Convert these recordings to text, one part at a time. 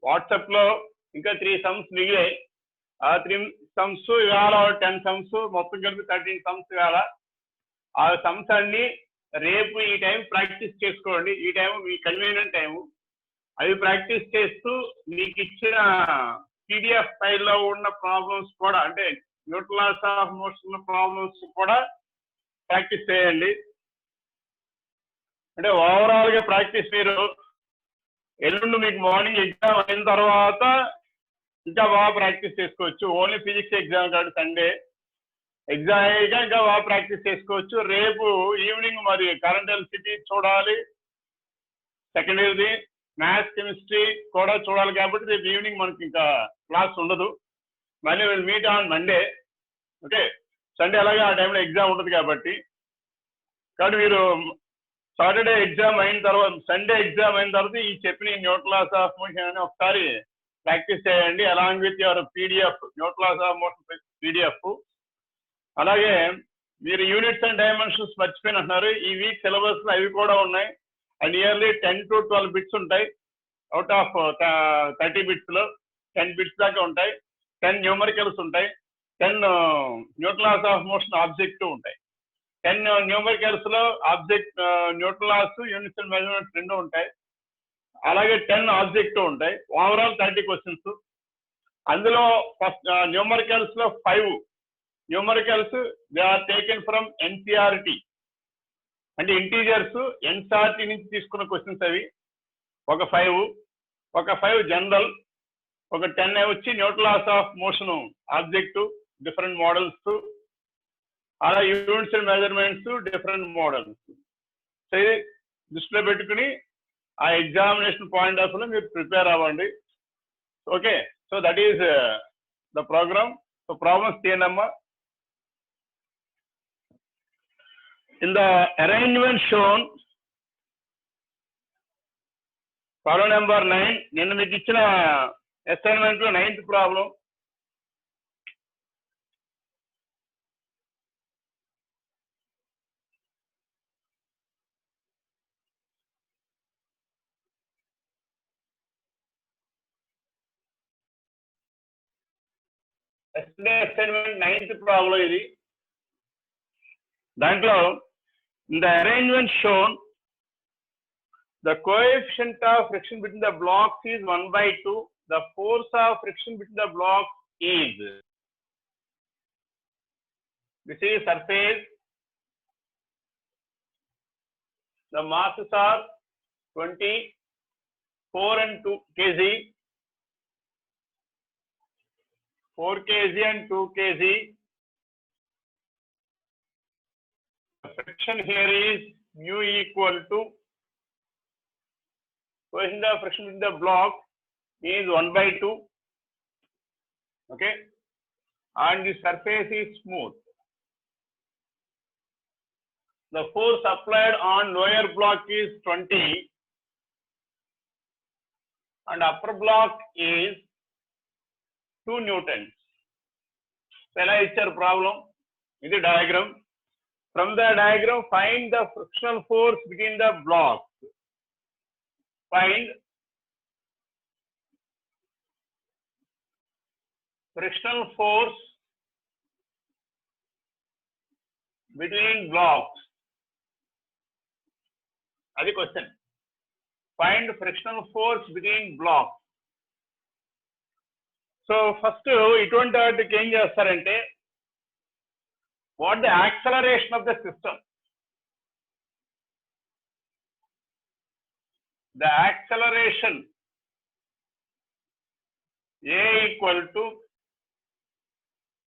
వాట్సాప్లో ఇంకా 3 సమ్స్ మిగిలాయి. ఆ 3 సమ్స్ ఇవాళ 10 సమ్స్ మొత్తం కలిపి 13 సమ్స్ ఇవాళ. ఆ సమ్స్ అన్ని రేపు ఈ టైం ప్రాక్టీస్ చేసుకోండి. ఈ టైం మీ కన్వీనియంట్ టైము. అవి ప్రాక్టీస్ చేస్తూ మీకు ఇచ్చిన పీడిఎఫ్ ఫైల్లో ఉన్న ప్రాబ్లమ్స్ కూడా, అంటే Newton laws of motion problems కూడా ప్రాక్టీస్ చేయండి. అంటే ఓవరాల్ గా ప్రాక్టీస్ మీరు ఎల్లుండి మీకు మార్నింగ్ ఎగ్జామ్ అయిన తర్వాత ఇంకా బాగా ప్రాక్టీస్ చేసుకోవచ్చు. ఓన్లీ ఫిజిక్స్ ఎగ్జామ్ కాదు, సండే ఎగ్జామ్ అయ్యాక ఇంకా బాగా ప్రాక్టీస్ చేసుకోవచ్చు. రేపు ఈవినింగ్ మరి కరెంట్ ఎలక్ట్రిసిటీ చూడాలి, సెకండ్ ఇయర్ది మ్యాథ్స్ కెమిస్ట్రీ కూడా చూడాలి. కాబట్టి రేపు ఈవినింగ్ మనకి ఇంకా క్లాస్ ఉండదు. మళ్ళీ will meet on Monday. Okay, Sunday అలాగే ఆ టైంలో ఎగ్జామ్ ఉంటుంది కాబట్టి మీరు సాటర్డే ఎగ్జామ్ అయిన తర్వాత, సండే ఎగ్జామ్ అయిన తర్వాత ఈ చెప్పిన న్యూటన్ లాస్ ఆఫ్ మోషన్ అని ఒకసారి ప్రాక్టీస్ చేయండి, along with your PDF, Newton laws of motion PDF. అలాగే మీరు యూనిట్స్ అండ్ డైమెన్షన్స్ మర్చిపోయినట్టున్నారు. ఈ వీక్ సిలబస్ అవి కూడా ఉన్నాయి. అండ్ ఇయర్లీ 10 to 12 బిట్స్ ఉంటాయి. అవుట్ ఆఫ్ 30 బిట్స్లో 10 బిట్స్ దాకా ఉంటాయి. 10 న్యూమరికల్స్ ఉంటాయి. 10 Newton laws of motion objective ఉంటాయి. 10 న్యూమరికల్స్ లో object Newton laws, units and measurements రెండు ఉంటాయి. అలాగే 10 ఆబ్జెక్టివ్ ఉంటాయి. Overall 30 questions. అందులో ఫస్ట్ న్యూమరికల్స్ లో 5 numericals they are taken from NCERT, అంటే ఇంటీజర్స్ ఎన్సిఆర్టీ నుంచి తీసుకున్న క్వశ్చన్స్ అవి. ఒక 5 జనరల్, ఒక 10 వచ్చి Newton laws of motion objective different models, అలా units and measurements different models. So ఇది దృష్టిలో పెట్టుకుని ఆ ఎగ్జామినేషన్ పాయింట్ ఆఫ్ వ్యూలో మీరు ప్రిపేర్ అవ్వండి. Okay, so that is the program. So problems తీయండి అమ్మా. In the arrangement shown, problem number 9, నిన్న మీకు ఇచ్చిన అసైన్మెంట్ లో 9th problem. Assignment 9th problem ఇది. దాంట్లో in the arrangement shown, the coefficient of friction between the blocks is 1/2. The force of friction between the blocks is, this is surface, the masses are 20, 4 and 2 kg, 4 kg and 2 kg. Friction here is mu equal to, coefficient of friction in the block is 1/2. Okay, and the surface is smooth. The force applied on lower block is 20 and upper block is 2 newtons. ఎలా ఇచ్చారు problem? ఇది diagram. From the diagram, find the frictional force between the blocks. Find frictional force between blocks. Adi question. Find frictional force between blocks. So first, ఇటువంటి వాటికి ఏం చేస్తారంటే, what the acceleration of the system? The acceleration A equal to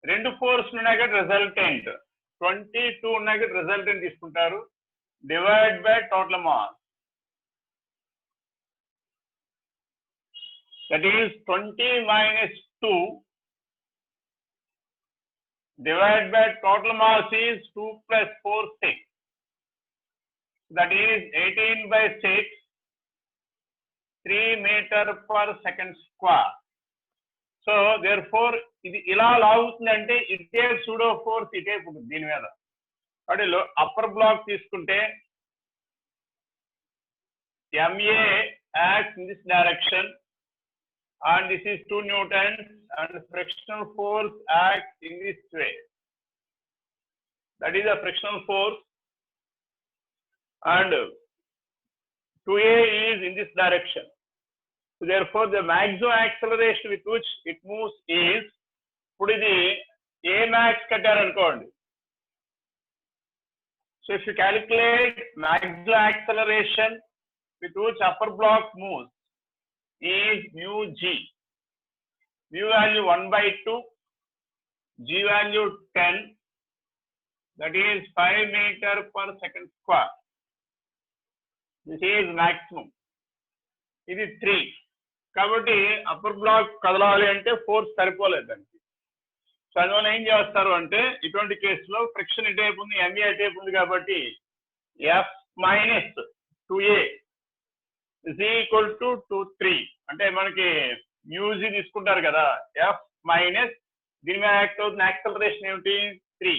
రెండు force ఉన్నాయి కదా resultant, 22 ఉన్నాయి కదా resultant తీసుకుంటారు, divide by total mass. That is 20 minus 2 divided by total mass is 2 plus 4, 6. That is 18/6, 3 meter per second square. So therefore ఇది ఇలా లాగుతుందంటే ఇటే pseudo force ఇటే ఉంటుంది దీని మీద. అంటే అప్పర్ బ్లాక్ తీసుకుంటే MA acts in this direction, and this is 2 newtons, and frictional force acts in this way. That is a frictional force, and 2a is in this direction. So therefore, the maximum acceleration with which it moves is, put the a max kattaranokondi. So if you calculate maximum acceleration with which upper block moves is mu g. Mu value 1/2, g value 10, that is 5 meters per second square. This is maximum. It is 3. కాబట్టి upper block కదలాలి అంటే force సరిపోలేదండి. So అందువల్ల ఏం చేస్తారు అంటే ఇటువంటి కేసులో friction ఇటేపు ఉంది, ఎంఏ ఇటేపు ఉంది కాబట్టి F minus 2a is equal to 2/3. అంటే మనకి మ్యూజీ తీసుకుంటారు కదా, ఎఫ్ మైనస్ దీని మీద యాక్ట్ అవుతున్న యాక్సలరేషన్ ఏమిటి 3.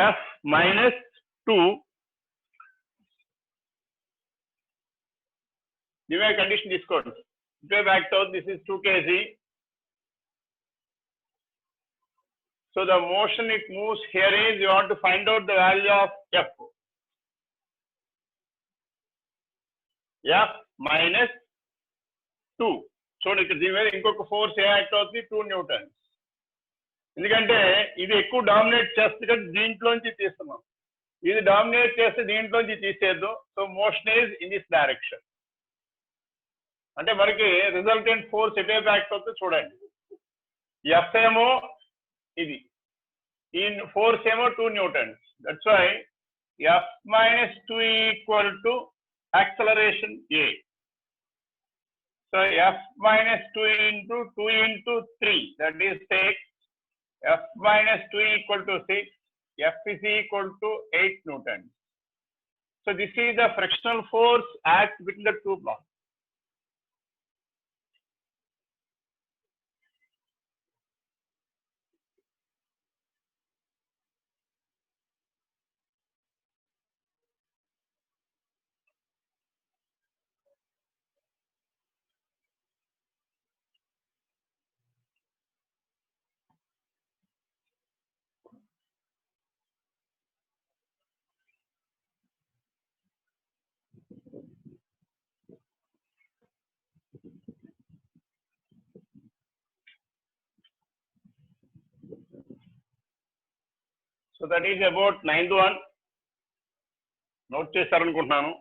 ఎఫ్ మైనస్ 2 దీని మీద కండిషన్ తీసుకోండి. ఇటువైపు యాక్ట్ అవుతుంది, this is 2 kg. So the motion it moves here is, you want to find out the value of F. F minus 2. చూడండి ఇక్కడ దీని మీద ఇంకొక ఫోర్స్ ఏ యాక్ట్ అవుతుంది 2 న్యూటన్స్. ఎందుకంటే ఇది ఎక్కువ డామినేట్ చేస్తే కదా దీంట్లోంచి తీస్తున్నాం, ఇది డామినేట్ చేస్తే దీంట్లోంచి తీసేద్దాం. So motion is in this direction. అంటే మనకి రిజల్టెంట్ ఫోర్స్ ఎటువైపు యాక్ట్ అవుతుందో చూడండి. ఎఫ్ ఏమో ఇది, ఈ ఫోర్స్ ఏమో 2 newtons. That's why F minus 2 equal to acceleration A. So F minus 2 into 2 into 3, that is 6. F minus 2 equal to 6. F is equal to 8 newtons. So this is the frictional force act between the two blocks. So that is about 9th one. Note చేశారనుకుంటున్నాను.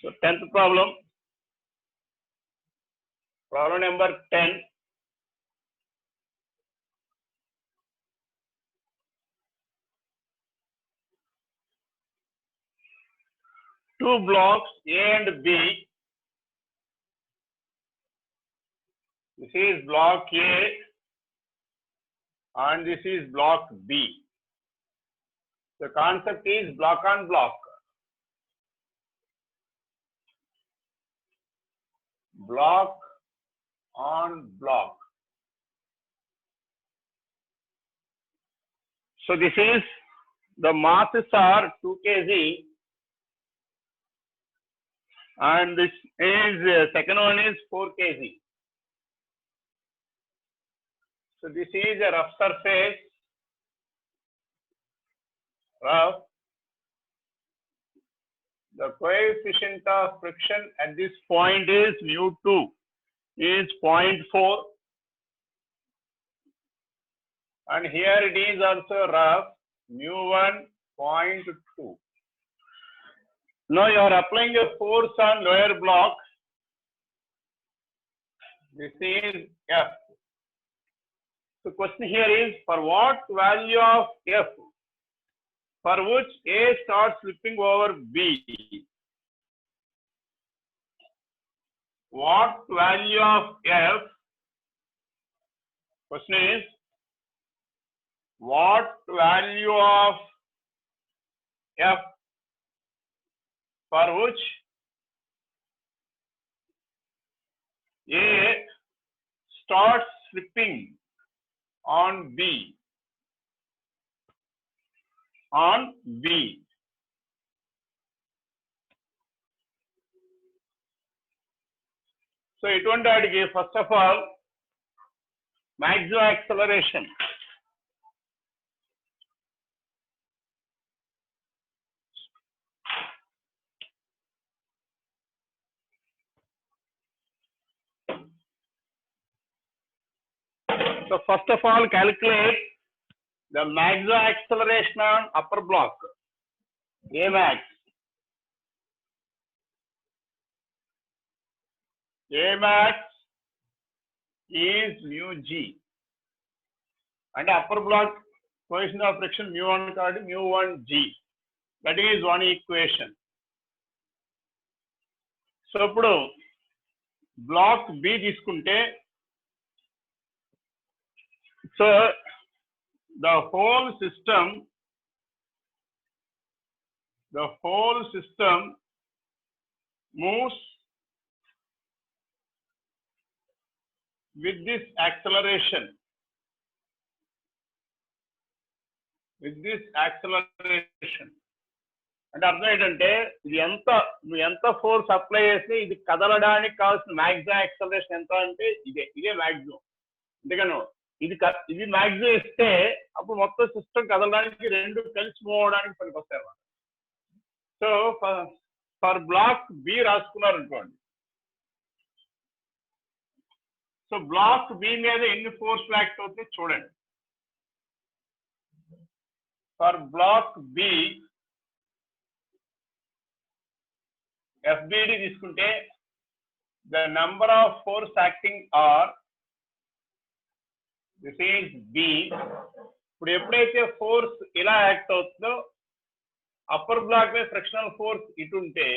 So 10th problem. Problem number 10. Two blocks A and B. This is block A and this is block B. The concept is block on block. Block on block. So this is, the masses are 2 kg and this is, second one is 4 kg. So this is a rough surface, rough. The coefficient of friction at this point is mu2 is 0.4, and here it is also rough, mu1 0.2. Now you are applying a force on lower block. This is F. The question here is, for what value of F for which A starts slipping over B? What value of F? Question is, what value of F for which A starts slipping on B. On B. So ఇటువంటి వాటికి first of all maximum acceleration. So first of all, calculate the maximum acceleration on upper block, Amax. Amax is mu g. And upper block coefficient of friction mu1 called mu1 g. That is one equation. So ఇప్పుడు block B తీసుకుంటే, so the whole system moves with this acceleration. అంటే అర్థం ఏంటంటే ఇది ఎంత force apply చేస్తే ఇది కదలడానికి కావాల్సిన మాక్సిమం యాక్సలరేషన్ ఎంత అంటే ఇదే మాక్సిమం. ఎందుకని ఇది మాక్సిమం ఇస్తే అప్పుడు మొత్తం సిస్టమ్ కదలడానికి రెండు కలిసి మూవ్ అవడానికి పనికొస్తాయి అన్నమాట. సో ఫర్ బ్లాక్ బి రాసుకున్నారు అనుకోండి. సో బ్లాక్ బి మీద ఎన్ని ఫోర్స్ యాక్ట్ అవుతాయి చూడండి. ఫర్ బ్లాక్ బి FBD తీసుకుంటే the number of force acting are, this is B. ఇప్పుడు ఎప్పుడైతే ఫోర్స్ ఇలా యాక్ట్ అవుతుందో అప్పర్ బ్లాక్ మీద ఫ్రిక్షనల్ ఫోర్స్ ఇటు ఉంటే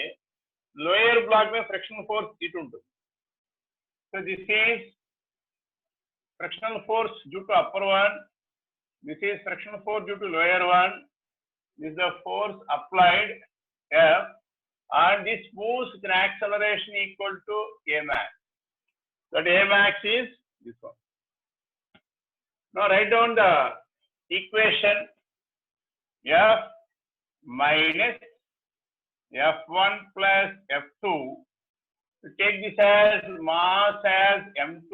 లోయర్ బ్లాక్ మీద ఫ్రిక్షనల్ ఫోర్స్ ఇటు ఉంటుంది. So this is frictional force due to upper one, this is frictional force due to lower one, this is the force applied F, and this moves with an acceleration equal to Amax. That Amax is this one. Now write down the equation. F minus F1 plus F2. To take this as mass as M2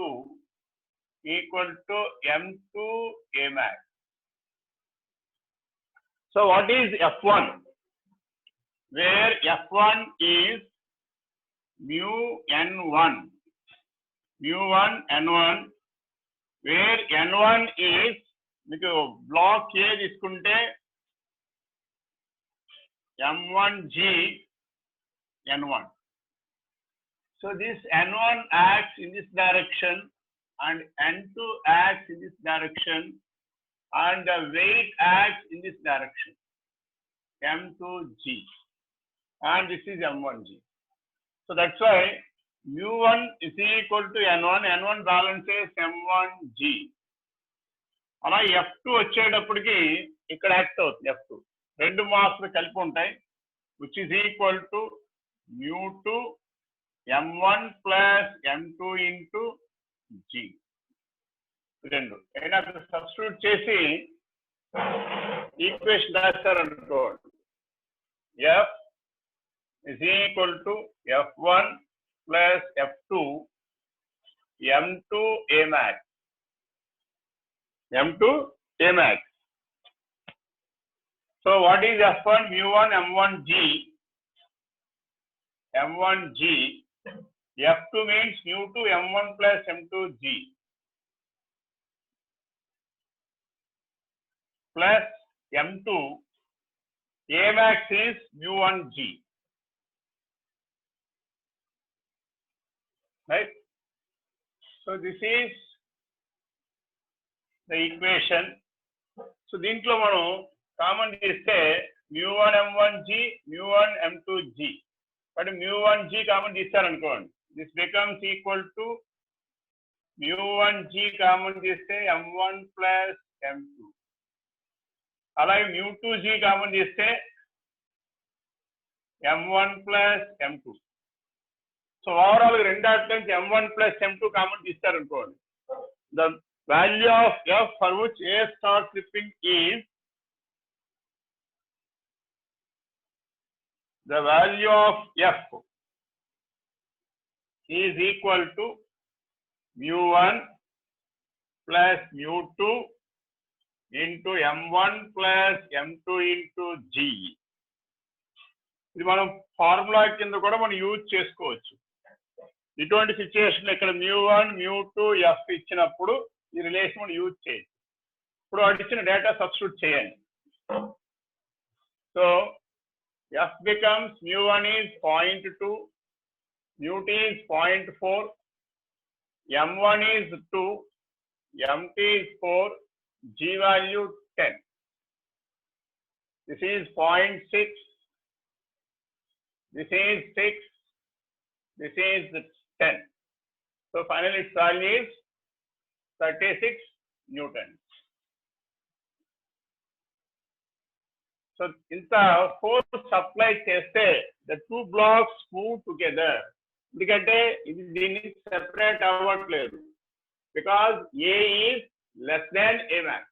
equal to M2 Amax. So what is F1? Where F1 is mu N1, where N1 is, మీకు black ఏ తీసుకుంటే M1G N1. So this N1 acts in this direction and N2 acts in this direction and the weight acts in this direction, M2G. And this is M1G. So that's why mu1 is equal to N1 balances M1G. అలా F2 వచ్చేటప్పటికి ఇక్కడ act అవుతుంది. F2 రెండు మాస్లు కలిపి ఉంటాయి, which is equal to mu2 M1 plus M2 into G. రెండు అయినా substitute చేసి equation రాస్తారనుకోండి. F is equal to F1 plus F2 M2 Amax. M2 Amax. So what is F1? mu1 M1G. F2 means mu2 M1 plus M2G plus M2 Amax is mu1G. Right? So this is the equation. So దీంట్లో మనం common చేస్తే mu1 M1G, mu1 M2G. but mu1G common తీస్తారనుకోండి, this becomes equal to mu1G common తీస్తే M1 plus M2. అలాగే mu2G common తీస్తే M1 plus M2. So overall రెండాటి నుంచి M1 plus M2 common తీస్తారనుకోండి, the value of f for which a star slipping is the value of f is equal to mu1 plus mu2 into m1 plus m2 into g. ఇది మనం formula కింద కూడా మనం use చేసుకోవచ్చు. ఇటువంటి situation ఇక్కడ mu1 mu2 f ఇచ్చినప్పుడు ఈ రిలేషన్ మనం యూజ్ చేయొచ్చు. ఇప్పుడు వాటి ఇచ్చిన డేటా సబ్స్టిట్యూట్ చేయండి. So f becomes mu1 is 0.2, mu2 is 0.4, m1 is 2, m2 is 4, g value 10. This is 0.6, this is 6, this is 10. So finally its value is 36 newtons. So ఇంత force apply చేస్తే the two blocks move together. ఎందుకంటే ఇది దీన్ని separate అవ్వట్లేదు because A is less than A max.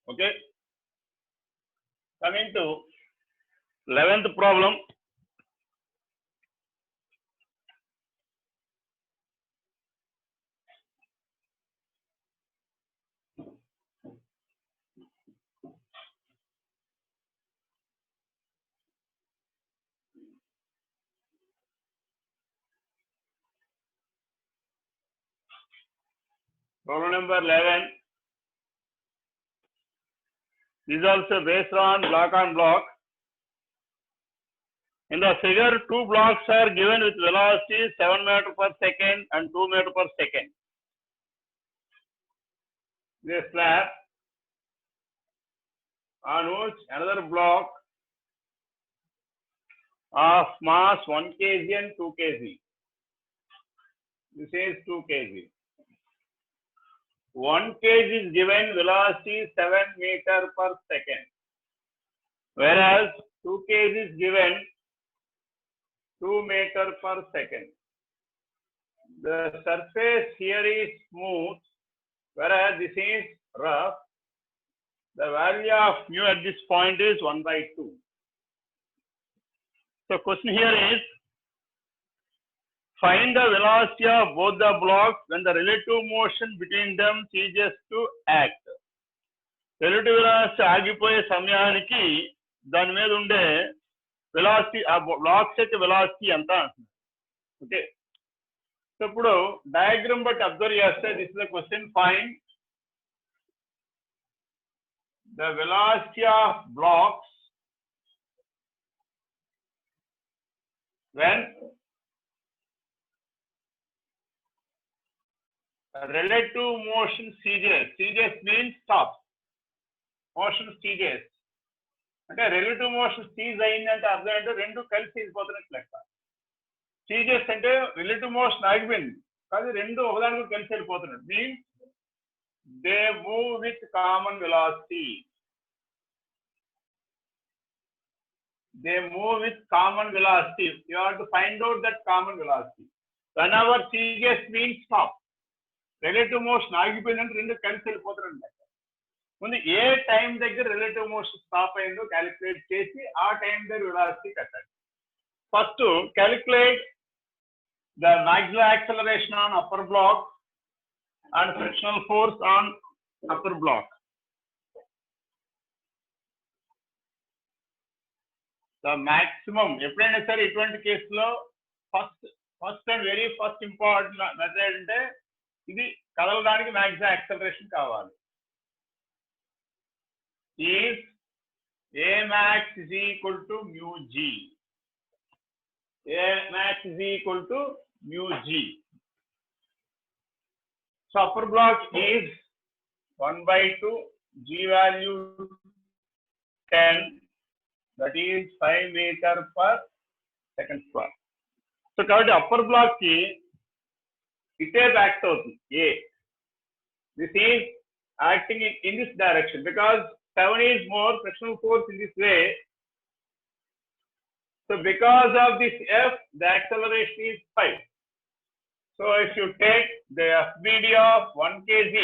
Okay, coming to 11th problem. Problem number 11 is also based on block. In the figure, two blocks are given with velocity 7 meters per second and 2 meters per second. This slab on which another block of mass 1 kg and 2 kg. This is 2 kg. 1 kg is given velocity 7 meters per second, whereas 2 kg is given 2 meters per second. The surface here is smooth, whereas this is rough. The value of mu at this point is 1/2. So question here is, find the velocity of both the blocks when the relative motion between them ceases to act. Relative velocity ఆగిపోయే సమయానికి దాని మీద ఉండే velocity ఆ blocks యొక్క velocity ఎంత అంటున్నారు. Okay, so ఇప్పుడు డయాగ్రామ్ బట్టి అబ్జర్వ్ చేస్తే this is the question. Find the velocity of blacks when relative motion ceases means stop. Motion ceases అంటే రిలేటివ్ మోషన్ సీజ్ అయిందంటే అర్థం అంటే రెండు కలిసి వెళ్ళిపోతున్నట్టు లెక్క. సీజెస్ అంటే రిలేటివ్ మోషన్ ఆగిపోయింది కానీ రెండు ఒకదానికి కలిసి వెళ్ళిపోతున్నట్టు. Means they move with common velocity. They move with common velocity. You have to find out that common velocity. Whenever CGS means stop. Relative motion ఆగిపోయిందంటే రెండు కలిసి వెళ్ళిపోతారండి. ముందు ఏ టైం దగ్గర రిలేటివ్ మోషన్ స్టాప్ అయిందో క్యాలిక్యులేట్ చేసి ఆ టైం దగ్గర వెలాసిటీ కట్టాలి. First calculate the maximum acceleration on upper block and frictional force on upper block. The maximum ఎప్పుడైనా సరే ఇటువంటి కేసులో first first and very first important method అంటే ఇది కదలడానికి మ్యాక్సిమం యాక్సలరేషన్ కావాలి. Is A max is equal to mu g. A max is equal to mu g. So upper block is 1/2 g value 10, that is 5 meter per second square. So కాబట్టి upper block ki ite act అవుతుంది A. This is acting in this direction because 7 is more frictional force in this way. So because of this F, the acceleration is 5. So if you take the FBD of 1 kg,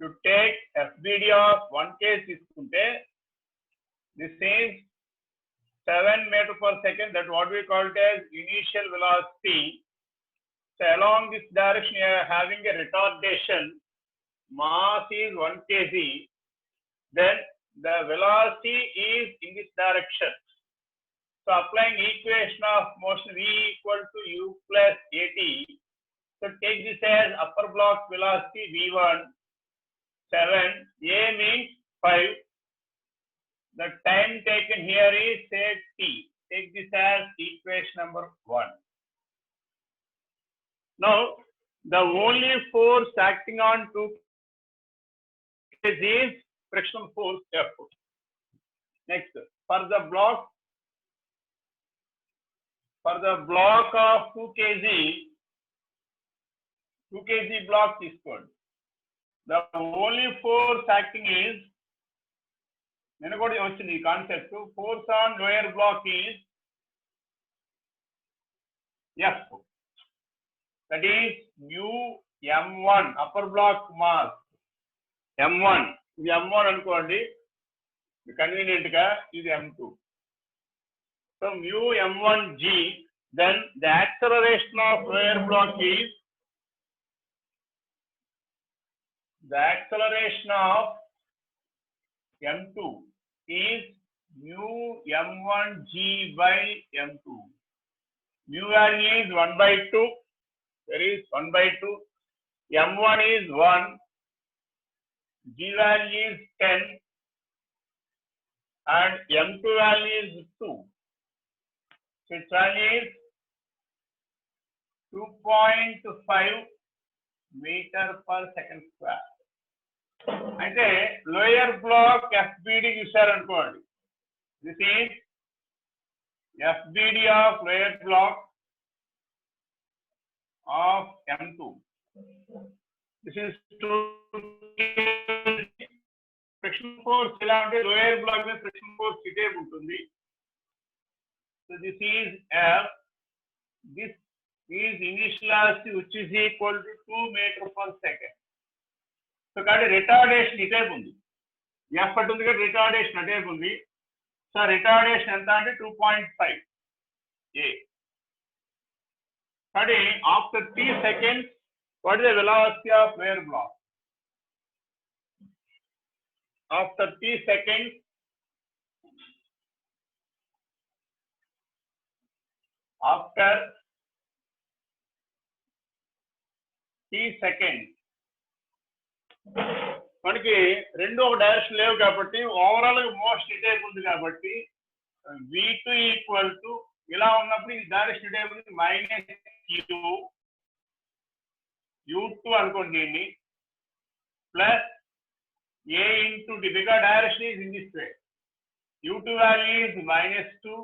you take FBD of 1 kg, this is 7 meter per second. That's what we call it as initial velocity. So along this direction, you are having a retardation. Mass is 1 kg, then the velocity is in this direction. So applying equation of motion V equal to U plus AT. So take this as upper block velocity V1, 7, A means 5. The time taken here is say T. Take this as equation number 1. Now, the only force acting on 2 is frictional force F. Next, for the block of 2 kg block is good. The only force acting is, concept, force on lower block is F. That is mu M1, upper block mass. M1, ఇది M1 అనుకోండి, convenient గా ఇది M2. So mu M1G, then the acceleration of lower block is M2 is mu M1G by M2. Mu value is 1/2. There is 1/2. M1 is 1. G value is 10 and M2 value is 2. So its value is 2.5 meter per second square. అంటే lower block FBD చూసారనుకోండి. This is FBD of lower block of M2. This is 2 friction force ఎలా అంటే lower black మీద friction force ఇదే ఉంటుంది. So this is F. This is initial velocity which is equal to 2 meter per second. So కాబట్టి retardation ఇదే ఉంది. F ఉంటుంది కదా, రిటార్డేషన్ అదే ఉంది. సో రిటార్డేషన్ ఎంత అంటే 2.5 A. కాబట్టి after 3 seconds, what is the velocity of lower block? After 3 seconds, మనకి రెండు ఒక డైరెక్షన్ లేవు కాబట్టి ఓవరాల్ మోస్ట్ ఇటేక్ ఉంది కాబట్టి V2 ఈక్వల్ టు ఇలా ఉన్నప్పుడు ఈ డైరెక్షన్ ఇటేక్ ఉంది -U2 అనుకోండి దీన్ని plus A into D, because direction is in this way. U2 value is -2,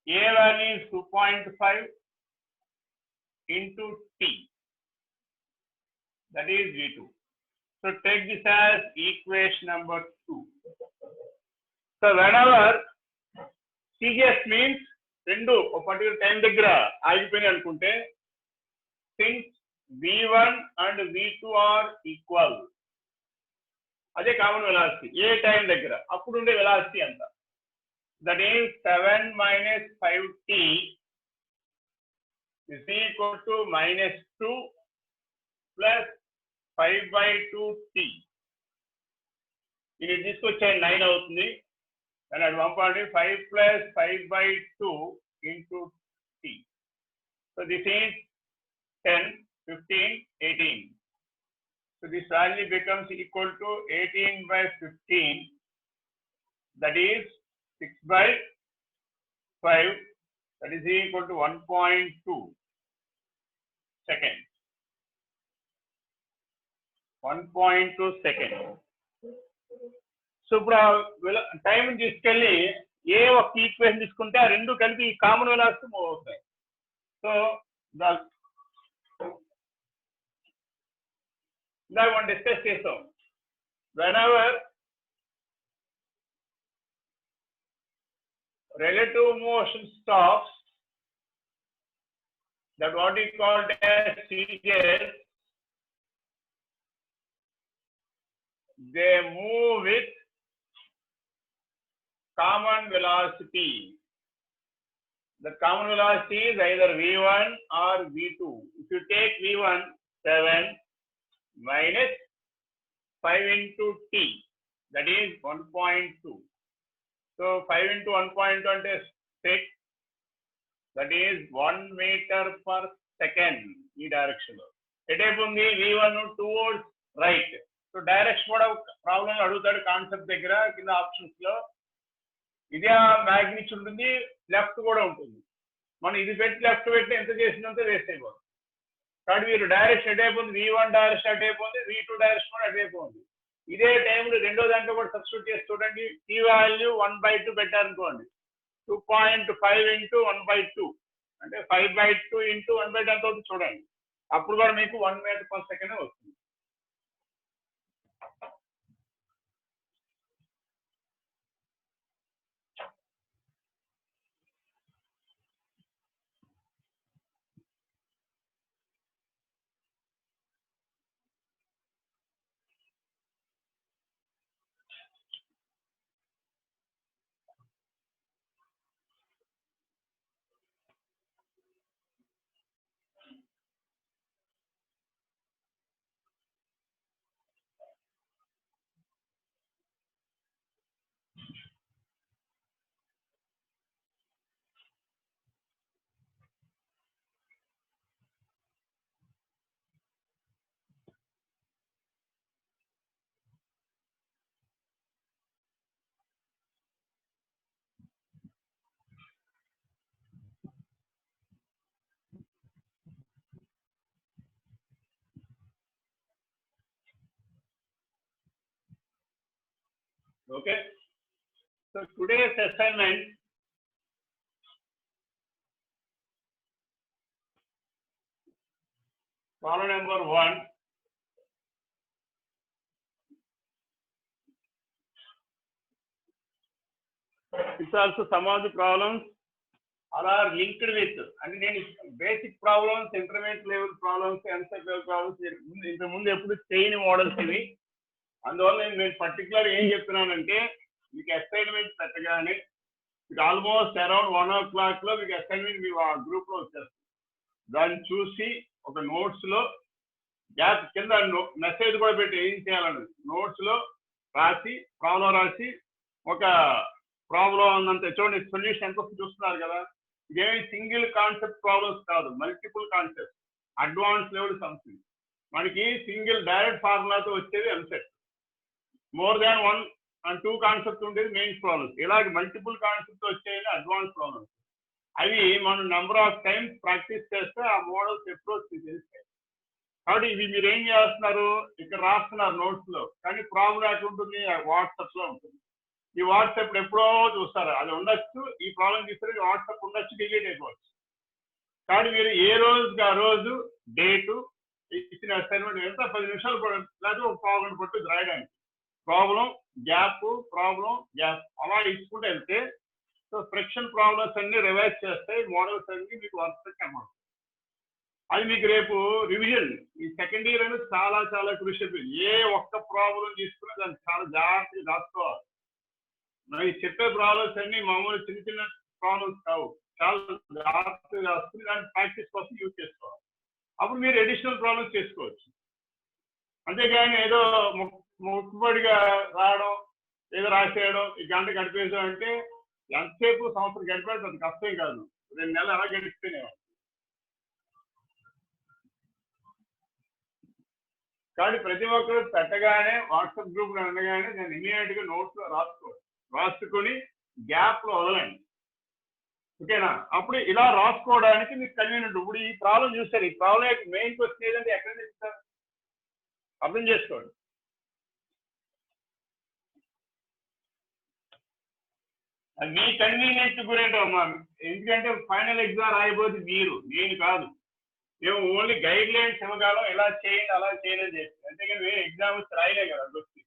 A value is 2.5 into T. That is V2. So take this as equation number 2. So whenever CGS means రెండు ఒక particular time దగ్గర ఆగిపోయినాయి అనుకుంటే, since V1 and V2 are equal, అదే common velocity ఏ time దగ్గర అప్పుడు ఉండే velocity ఎంత, that is 7 - 5t is equal to -2 plus 5/2t. ఇది తీసుకొచ్చే 9 అవుతుంది. దాని అటు పంపండి. 5 + 5/2 into t. So this is 10, 15, 18. So this value becomes equal to 18 by 15. That is 6 by 5. That is equal to 1.2 seconds. 1.2 seconds. So ఇప్పుడు time తీసుకెళ్ళి ఏ ఒక్క equation తీసుకుంటే ఆ రెండు కలిపి కామన్ వెలాసిటీ మూవ్ అవుతాయి. సో ఇందాక మనం డిస్కస్ చేస్తాం, whenever relative motion stops, that what is called as seizures, they move with common velocity. The common velocity is either v1 or v2. If you take v1, 7 minus 5 into t, that is 1.2. So 5 into 1.2 అంటే 6. That is 1 meter per second ఈ direction లో. ఎటైపు ఉంది v1 towards right. So direction కూడా problem అడుగుతాడు concept దగ్గర కింద options లో. ఇదే మ్యాగ్నిట్యూడ్ ఉంటుంది, లెఫ్ట్ కూడా ఉంటుంది. మనం ఇది పెట్టి లెఫ్ట్ పెట్టి ఎంత చేసినంత వేస్ట్ అయిపోతుంది. కాబట్టి మీరు డైరెక్షన్ ఎటైపోతుంది, v1 డైరెక్షన్ అటైపోతుంది, v2 డైరెక్షన్ కూడా అటైపోతుంది. ఇదే టైంలో రెండో దాంట్లో కూడా సబ్స్టిట్యూట్ చేసి చూడండి. టీ వాల్యూ 1/2 పెట్టారనుకోండి, 2.5 into 1/2 అంటే 5/2 into 1/2 ఎంత అవుతుంది చూడండి. అప్పుడు కూడా మీకు 1 meter per second వస్తుంది. Okay, so today's assignment, problem number 1. It's also some of the problems are linked with, and then basic problems, intermediate level problems, MSEC level problems. ఇంత ముందు ఎప్పుడు చేయని మోడల్స్ ఇవి. అందువల్ల నేను పర్టికులర్ ఏం చెప్తున్నానంటే, మీకు అసైన్మెంట్ పెట్టగానే మీకు ఆల్మోస్ట్ అరౌండ్ 1 o'clock లో మీకు అసైన్మెంట్ మీ గ్రూప్ లో వచ్చేస్తుంది. దాన్ని చూసి ఒక నోట్స్ లో గ్యాప్ కింద మెసేజ్ కూడా పెట్టి ఏం చేయాలని నోట్స్ లో రాసి ప్రాబ్లం రాసి ఒక ప్రాబ్లం ఉందంటే చూడండి, సొల్యూషన్ ఎంత చూస్తున్నారు కదా. ఇదేమి సింగిల్ కాన్సెప్ట్ ప్రాబ్లమ్స్ కాదు, multiple concept, advance level something. మనకి సింగిల్ డైరెక్ట్ ఫార్ములాతో వచ్చేది EAMCET, more than 1 and 2 concept ఉండేది మెయిన్స్ ప్రాబ్లమ్స్. ఇలాగ మల్టిపుల్ కాన్సెప్ట్ వచ్చేది అడ్వాన్స్ ప్రాబ్లమ్స్. అవి మనం నెంబర్ ఆఫ్ టైమ్స్ ప్రాక్టీస్ చేస్తే ఆ మోడల్స్ అప్రోచ్ తెలుస్తాయి. కాబట్టి ఇవి మీరు ఏం చేస్తున్నారు, ఇక్కడ రాస్తున్నారు నోట్స్ లో, కానీ ప్రాబ్లం ఎక్కడ ఉంటుంది, వాట్సాప్ లో ఉంటుంది. ఈ వాట్సాప్ ఎప్పుడో చూస్తారు, అది ఉండొచ్చు, ఈ ప్రాబ్లం తీసుకుని వాట్సాప్ ఉండొచ్చు, డిలీట్ అయిపోవచ్చు. కాబట్టి మీరు ఏ రోజుకి ఆ రోజు డేటు ఇచ్చిన అసైన్మెంట్ ఎంత 10 నిమిషాలు లేదా ఒక ప్రాబ్లం పట్టు రాయడానికి, ప్రాబ్లం గ్యాప్ అలా ఇచ్చుకుంటూ వెళ్తే సో ఫ్రిక్షన్ ప్రాబ్లమ్స్ అన్ని రివైజ్ చేస్తాయి, మోడల్స్ అన్ని మీకు వర్క్ అన్నమాట. అది మీకు రేపు రివిజన్ ఈ సెకండ్ ఇయర్ అనేది చాలా చాలా క్రూషియల్. ఏ ఒక్క ప్రాబ్లం తీసుకున్నా దాన్ని చాలా జాగ్రత్తగా రాసుకోవాలి. ఈ చెప్పే ప్రాబ్లమ్స్ అన్ని మామూలు చిన్న చిన్న ప్రాబ్లమ్స్ కావు, చాలా జాగ్రత్తగా రాసుకుని దాన్ని ప్రాక్టీస్ కోసం యూజ్ చేసుకోవాలి. అప్పుడు మీరు అడిషనల్ ప్రాబ్లమ్స్ చేసుకోవచ్చు. అంతేగాని ఏదో ముక్కుబడిగా రాయడం, ఏదో రాసేయడం, ఈ గంట గడిపేయడం అంటే ఎంతసేపు సంవత్సరం గడిపేది అది కష్టం కాదు. 2 నెలలు అలా గడిస్తేనే కాబట్టి ప్రతి ఒక్కరు పెట్టగానే వాట్సాప్ గ్రూప్ లో ఉండగానే నేను ఇమీడియట్ గా నోట్స్ లో రాసుకొని గ్యాప్ లో వదలండి. ఓకేనా? అప్పుడు ఇలా రాసుకోవడానికి మీకు కన్వీనియంట్. ఇప్పుడు ఈ ప్రాబ్లం చూస్తారు, ఈ ప్రాబ్లం యొక్క మెయిన్ క్వశ్చన్ ఏదంటే ఎక్కడ చెప్తారు అర్థం చేసుకోండి. మీ కన్వీనియంట్ గురేంటమ్మా, ఎందుకంటే ఫైనల్ ఎగ్జామ్ రాయబోదు మీరు, నేను కాదు. మేము ఓన్లీ గైడ్ లైన్స్ ఇవ్వగలం, ఇలా చేయండి అలా చేయండి అని చెప్పి. అంతేగాని మేము ఎగ్జామ్స్ రాయలే కదా. వచ్చి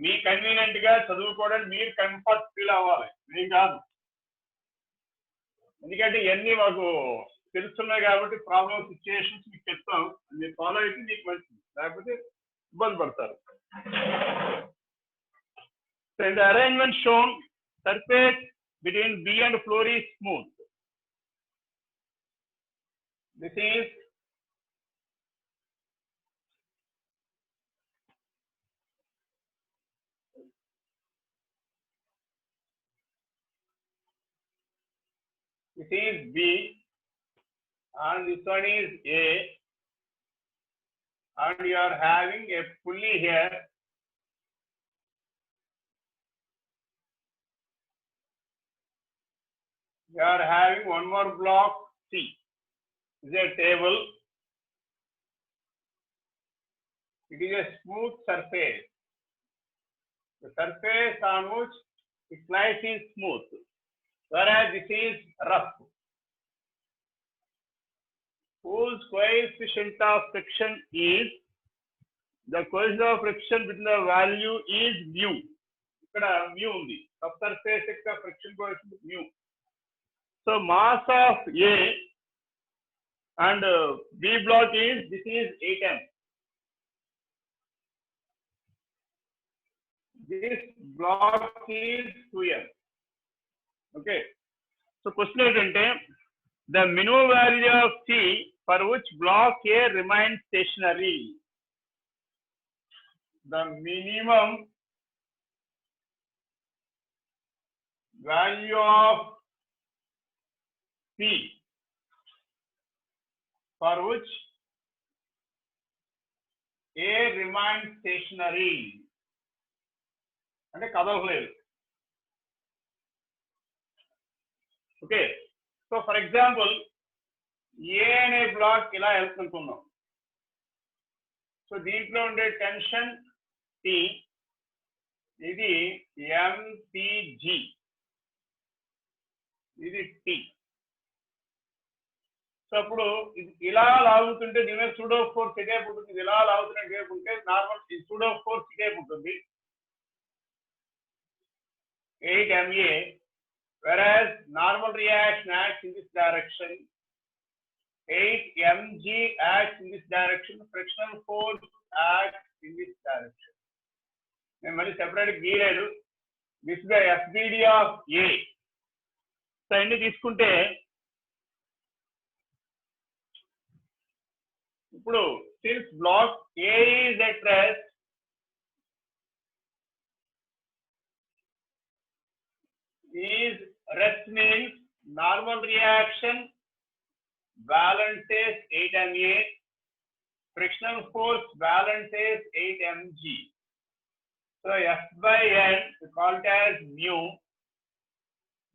మీ కన్వీనియంట్ గా చదువుకోవడానికి మీరు కంఫర్ట్ ఫీల్ అవ్వాలి, మేము కాదు. ఎందుకంటే ఇవన్నీ మాకు తెలుస్తున్నాయి కాబట్టి ప్రాబ్లమ్ సిచ్యుయేషన్స్ మీకు చెప్తాం, మీరు ఫాలో అయితే మీకు మంచిది, లేకపోతే ఇబ్బంది పడతారు. So in the arrangement shown, surface between B and floor is smooth. This is B and this one is A, and you are having a pulley here. You are having one more block C. This is a table. It is a smooth surface. The surface on which it lies is smooth, whereas this is rough. Whose coefficient of friction is, the coefficient of friction between the value is mu. Ikkada mu undi, subsurface yokka friction coefficient mu. So mass of A and B block is, this is 8m. This block is 2m. Okay. So question ఏంటంటే the minimum value of C for which block A remains stationary. The minimum value of C for which A remains stationary. అంటే కదలలేదు. Okay. So for example ఏ అనే black ఇలా వెళ్తున్నాం. So దీంట్లో ఉండే tension T, ఇది MPG, ఇది T. సో అప్పుడు ఇలా లాగుతుంటే దీని మీద సూడో ఫోర్స్ ఇటేపు ఉంటుంది, ఇది ఇలా లాగుతున్నట్టు వైపు ఉంటే నార్మల్ సూడో ఫోర్స్ ఇటేపు ఉంటుంది 8 MA, whereas normal reaction acts in this direction, 8 mg acts in this direction, frictional force acts in this direction. నేను మళ్ళీ సెపరేట్ గీయలేదు. This the FBD of A. So అన్ని తీసుకుంటే ఇప్పుడు since block A is at rest, rest means normal reaction balances 8 MA, frictional force balances 8 mg. So F by N, we call it as mu,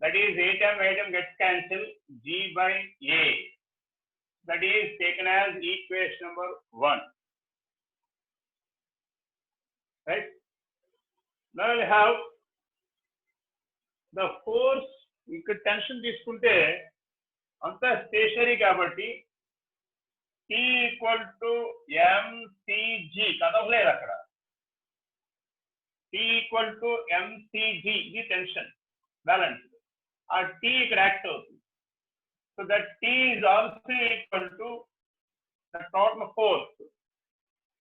that is 8m gets cancelled, G by A, that is taken as equation number 1. Right? Now we have the force. ఇక్కడ tension తీసుకుంటే అంతా stationery కాబట్టి T equal to MCG, కదవలేదు అక్కడ. T equal to MCG, ఇది tension balance. ఆ T ఇక్కడ act అవుతుంది. So that T is also equal to the total force.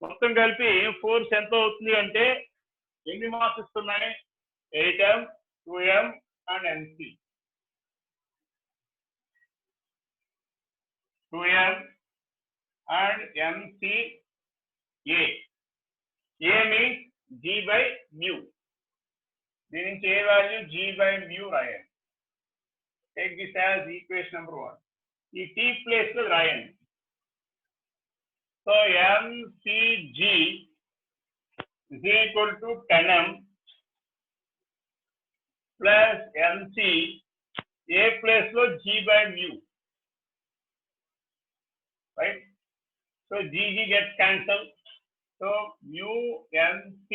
మొత్తం కలిపి ఫోర్స్ ఎంత అవుతుంది అంటే ఎన్ని మాస్ ఇస్తున్నాయి? 8m, 2m and MC. 2m and MCA. A means G by mu. దీని నుంచి ఏ వాల్యూ G by mu రాయాలి. Take this as equation number 1. ఈ t ప్లేస్ లో రాయండి. So mcg is equal to 10m plus mc a place లో g by mu, right? So gg gets cancelled. So mu mc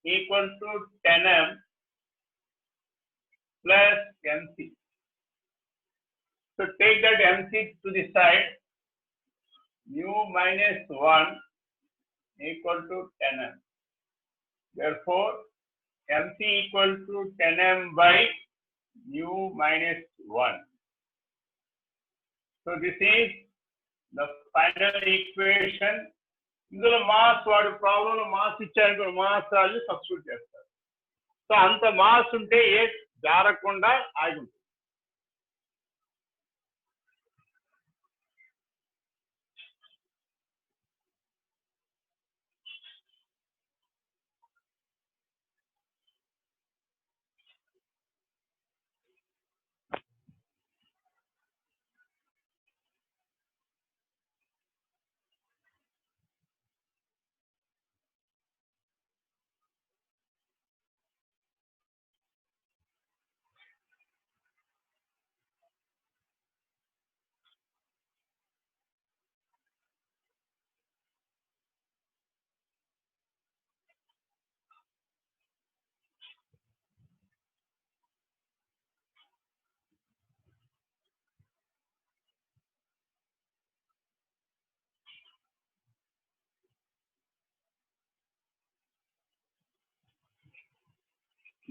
equal to 10m plus mc. So take that mc to the side. Mu minus 1 equal to 10m. Therefore, mc equal to 10m by mu minus 1. So this is the final equation. ఇందులో mass వాడు ప్రాబ్లంలో mass ఇచ్చారు, mass value substitute చేస్తారు. So అంత mass ఉంటే ఏ జారకుండా ఆగి ఉంటుంది.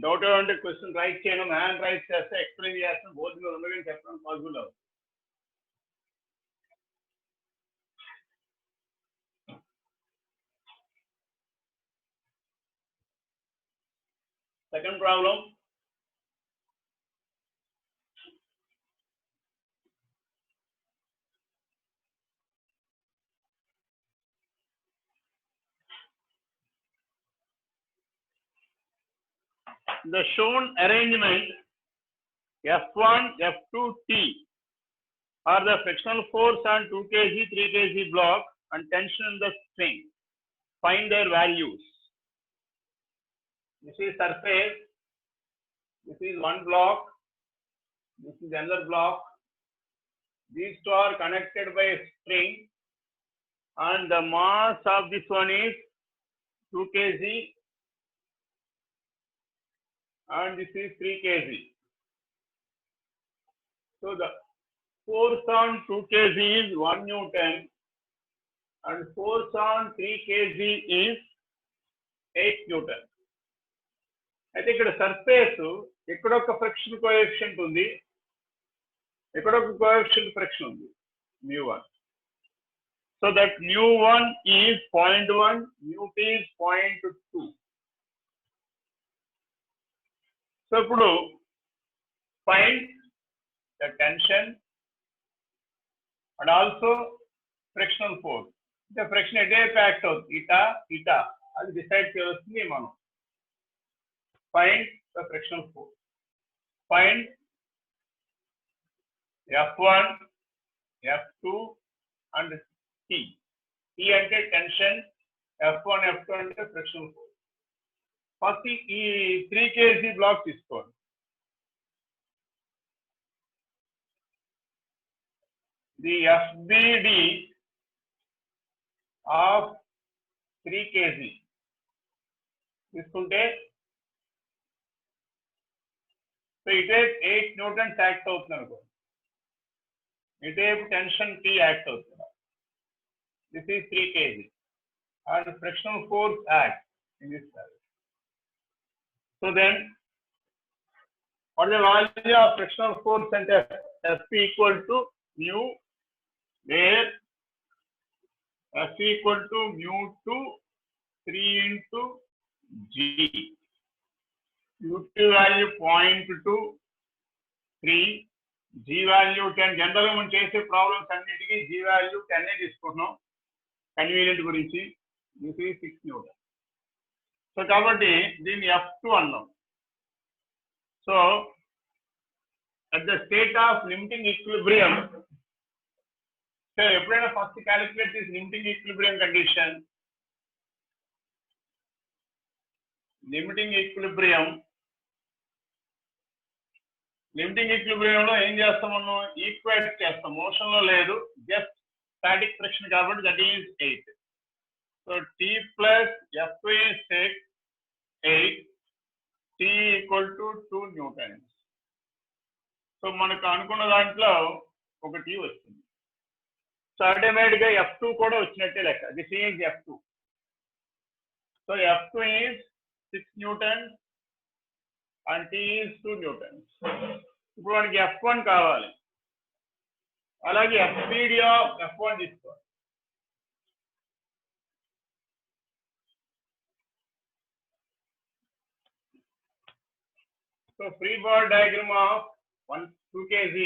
Doubt అంటే క్వశ్చన్ రైట్ చేయడం, హ్యాండ్ రైట్ చేస్తే ఎక్స్ప్లెయిన్ చేస్తాం, బోర్డు మీద ఉండగానే చెప్పడం పాసిబుల్ అవుతుంది. Second problem. The shown arrangement F1, F2, T are the frictional force on 2 kg, 3 kg block and tension in the string. Find their values. This is surface. This is one block. This is another block. These two are connected by a string, and the mass of this one is 2 kg, and this is 3 kg. So the force on 2 kg is 1 Newton, and force on 3 kg is 8 Newton. అయితే ఇక్కడ surface ఇక్కడ ఒక friction coefficient ఉంది, ఇక్కడ ఒక coefficient friction ఉంది, μ1. So that μ1 is 0.1, μ2 is 0.2. సో ఇప్పుడు find the tension and also frictional force. The friction ఎటువైపు యాక్ట్ అవుతుంది, ఇటా అది డిసైడ్ చేస్తుంది మనం. Find the frictional force. Find F1, F2 and T. T అంటే టెన్షన్, F1, F2 అంటే frictional force. ఫస్ట్ ఈ 3 kg బ్లాక్ తీసుకోండి. The FBD of 3 kg తీసుకుంటే సో ఇటేపు 8 న్యూటన్స్ యాక్ట్ అవుతుంది అనుకో, ఇటేపు టెన్షన్ T యాక్ట్ అవుతుంది. This is 3 kg and frictional force acts in this surface. So then what is the value of frictional force and F equal to mu, where F equal to mu2 3 into G. mu2 value 0.2, 3, G value 10. జనరల్గా మనం చేసే problems అన్నిటికీ G value 10 తీసుకుంటున్నాం convenient గురించి. This is 6 Newton. So కాబట్టి దీన్ని F2 అన్నాం. So at the state of limiting equilibrium. So ఎప్పుడైనా first calculate this limiting equilibrium condition. Limiting equilibrium లో ఏం చేస్తాం మనం ఈక్వేట్ చేస్తాం, మోషన్ లో లేదు, జస్ట్ స్టాటిక్ ఫ్రిక్షన్ కాబట్టి that is 8. So T plus F is 8, T equal to 2 newtons. So మనకు అనుకున్న దాంట్లో ఒక T వచ్చింది. సో అల్టిమేట్ గా F2 కూడా వచ్చినట్టే లెక్క. This is F2. So F2 is 6 newtons and T is 2 newtons. ఇప్పుడు మనకి F1 కావాలి, అలాగే F speed of F1 తీసుకోవాలి. So free body diagram of 2 kg.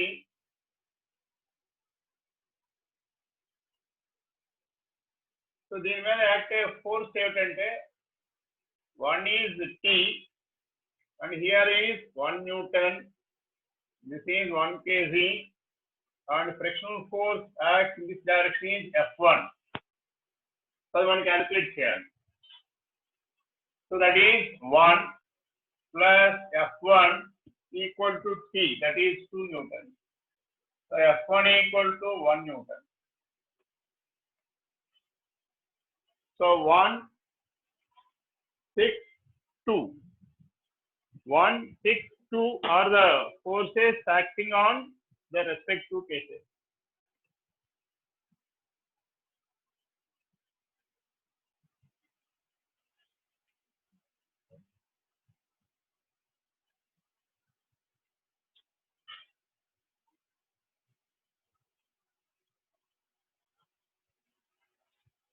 So దీని మీద యాక్టివ్ ఫోర్స్ ఏమిటంటే 1 is T and here is 1 Newton. This is 1 kg and frictional force acts in this direction is F1. So one calculate here. So that is 1 plus F1 equal to T, that is 2 Newton. So F1 equal to 1 Newton. So 1, 6, 2. 1, 6, 2 are the forces acting on the respective cases.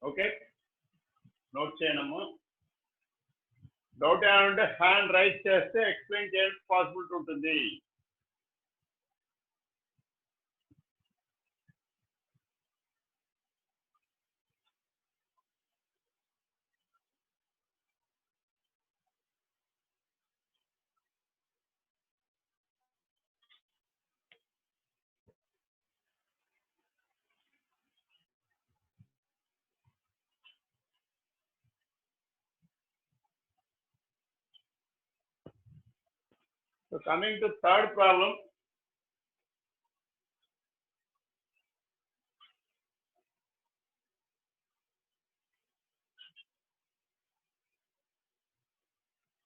Okay, note cheyanamma. Doubt ఏమంటే hand raise చేస్తే explain చేయడానికి possibility ఉంటుంది. So coming to third problem.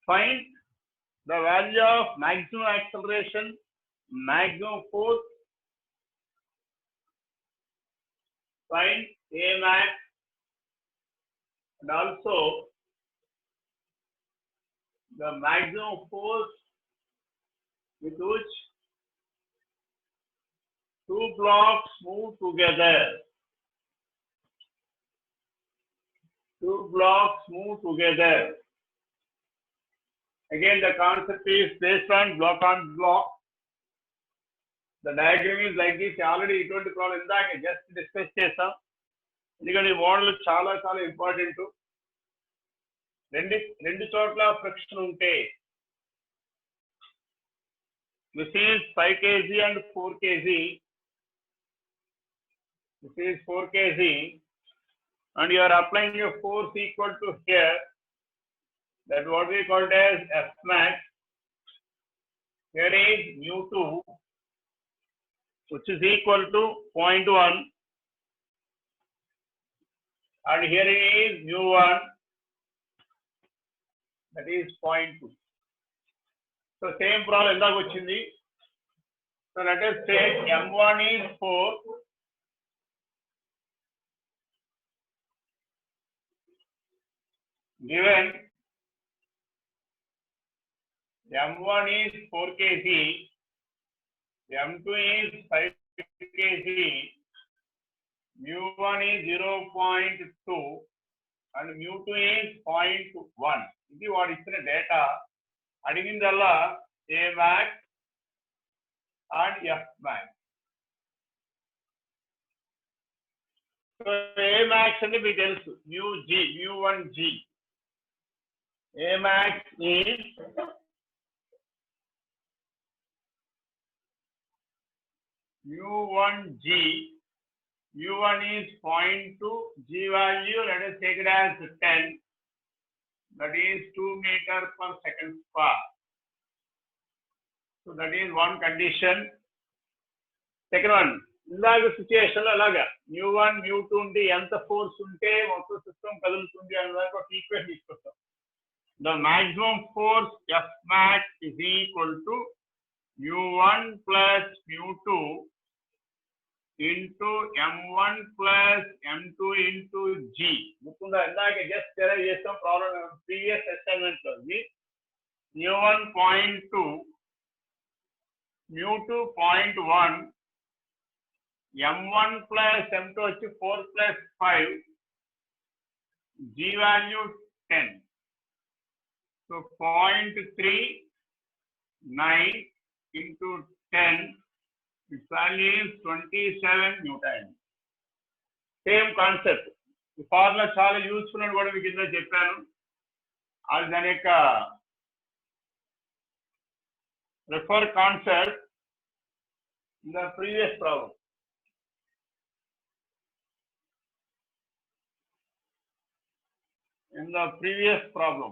Find the value of maximum acceleration, maximum force. Find A max and also the maximum force with which two blocks move together. Two blocks move together. Again, the concept is based on block on block. The diagram is like this. Already ఇటువంటి problem ఇందాక just discuss చేసాం. ఎందుకంటే ఈ model చాలా చాలా important. రెండు చోట్ల friction ఉంటే, this is 5 kg and 4 kg. This is 4 kg and you are applying a force equal to here, that what we called as F max. Here is mu2 which is equal to 0.1 and here is mu1 that is 0.2. So same problem endako vachindi. So let us take m1 is 4, given m1 is 4 kg, m2 is 5 kg, mu1 is 0.2 and mu2 is 0.1. ఇది వాడు ఇచ్చిన data. అడిగిందల్లా A max and F max. So A max అంటే మీకు తెలుసు mu1g. A max is mu1 G. mu1 is 0.2, G value, let us take it as 10. That is 2 meter per second square. So that is one condition. Second one, ఇలాగ situation లో అలాగా mu1 mu2 ఉంటే ఎంత force ఉంటే మొత్తం system కదులుతుంది అనే దానికి ఒక ఈక్వేషన్ తీసుకొస్తాం. The maximum force F max is equal to mu1 plus mu2 into m1 plus m2 into G. గుర్తుందా? ఇందాక జస్ట్ డెరైవ్ చేస్తాం ప్రాబ్లం ప్రీవియస్ అసైన్మెంట్ లో. mu1 0.2, mu2 0.1, m1 plus m2 వచ్చి 4 plus 5, G value 10. So 0.39 into 10, its value is 27 Newton. Same concept. ఈ formula చాలా useful అని కూడా మీకు కింద చెప్పాను. అది దాని యొక్క refer concept in the previous problem. In the previous problem.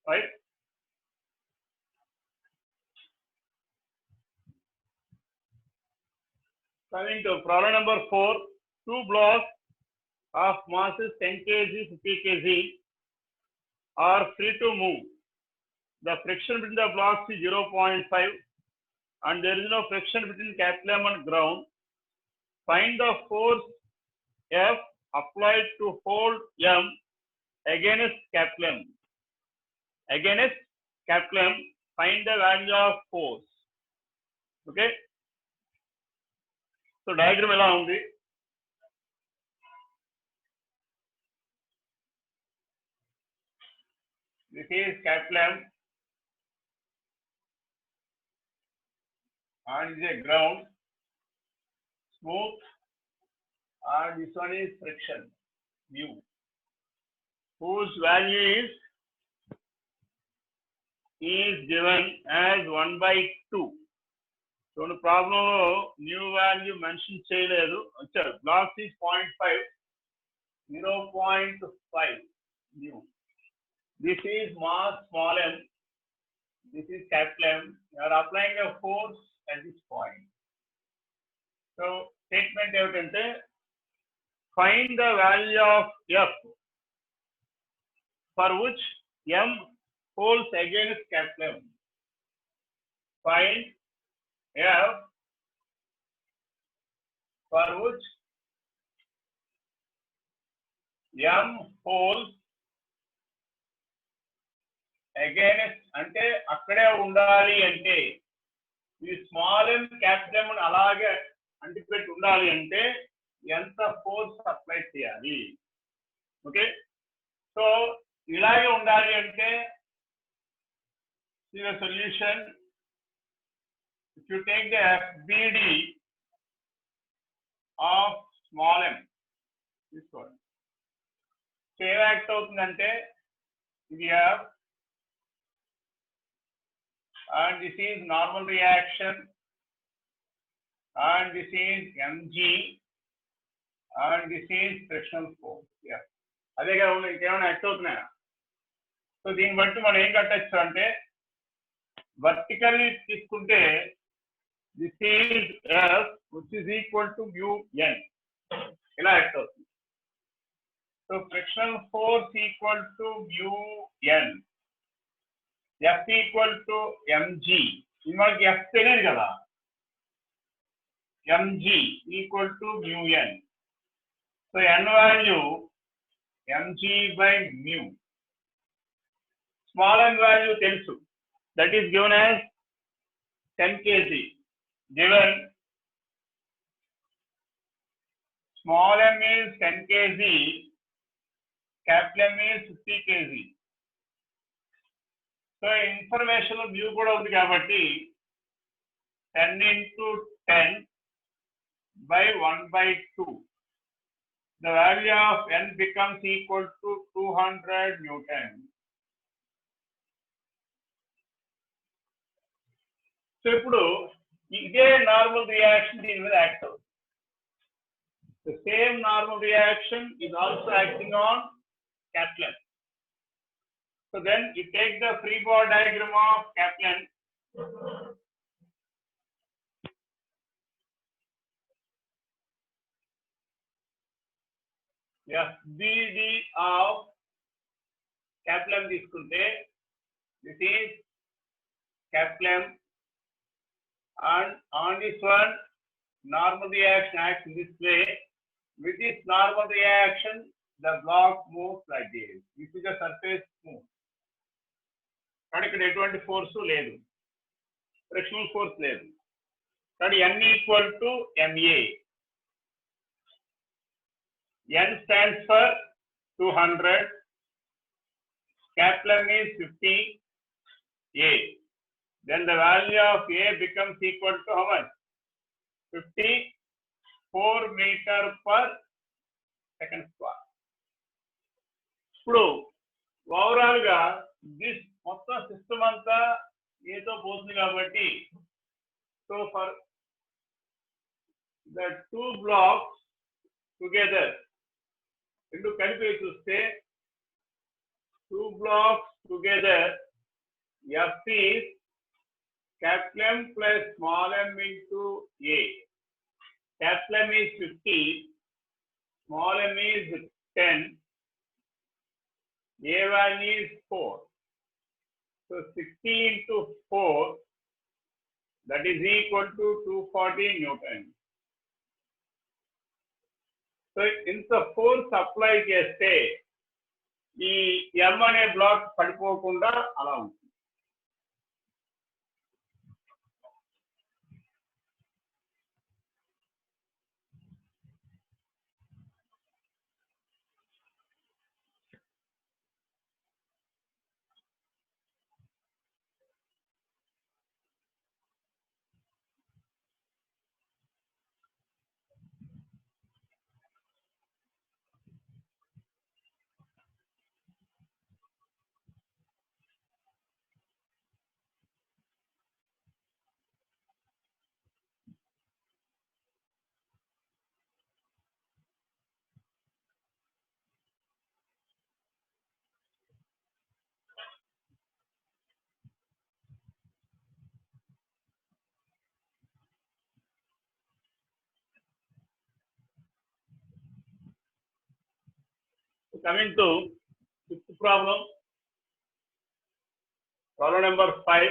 Right? Coming to problem number 4, 2 blocks of masses 10 kg, 50 kg are free to move. The friction between the blocks is 0.5 and there is no friction between capital M and ground. Find the force F applied to hold M against capital M. Against capital M, find the value of force. Okay? So diagram ఎలా ఉంది? This is capital M and this is a ground, smooth, and this one is friction, mu, whose value is given as 1/2. So the problem new value mentioned చేయలేదు. వచ్చారు. Block is 0.5, 0.5 mu. This is mass small m. This is capital M. You are applying a force at this point. So statement ఏమిటంటే find the value of F for which M holds against capital M. Find F for which M holds against అంటే అక్కడే ఉండాలి అంటే ఈ small m capital m అలాగే అంటిపెట్టి ఉండాలి అంటే ఎంత ఫోర్స్ అప్లై చేయాలి. ఓకే, సో ఇలాగే ఉండాలి అంటే the solution, if you take the FBD of small m, this one, so ఏం యాక్ట్ అవుతుందంటే ఇది F and this is normal reaction and this is mg and this is frictional force. Yeah, అదే కాకుండా ఇంకేమైనా act అవుతున్నాయా? So దీన్ని బట్టి మనం ఏం కట్టచ్చు అంటే వర్టికల్ తీసుకుంటే this is F which is equal to mu n ఇలా యాక్ట్ అవుతుంది. So frictional force equal to mu n. F equal to mg. మనకి F తెలియదు కదా. mg equal to mu n. So n value mg by mu. Small n value తెలుసు. That is given as 10 kg. Given small m is 10 kg, capital M is 50 kg. So information mu కూడా ఉంది కాబట్టి 10 into 10 by 1 by 2. The value of n becomes equal to 200 Newton. So ఇప్పుడు ఇదే normal reaction దీని మీద act అవుతుంది. The same normal reaction is also acting on Kaplan. So then you take the free body diagram of Kaplan. FBD of Kaplan తీసుకుంటే this is Kaplan, and on this one normal reaction acts in this way. With this normal reaction, the block moves like this. This is the surface move. కానీ ఇక్కడ ఎటువంటి force లేదు, frictional force లేదు. కానీ n equal to ma. n stands for 200. Capital M is 50 a. Then the value of a becomes equal to how much? 54 meter per second square. ఇప్పుడు overall గా this మొత్తం system అంతా ఏతో పోతుంది కాబట్టి, so for the two blocks together, రెండు కలిపి చూస్తే two blocks together F is capital M plus small m into a. Capital M is 50, small m is 10, a value is 4. So 60 into 4, that is equal to 240 Newton. So ఇంత force apply చేస్తే ఈ M అనే black పడిపోకుండా అలా ఉంటుంది. Coming to fifth problem, problem number 5.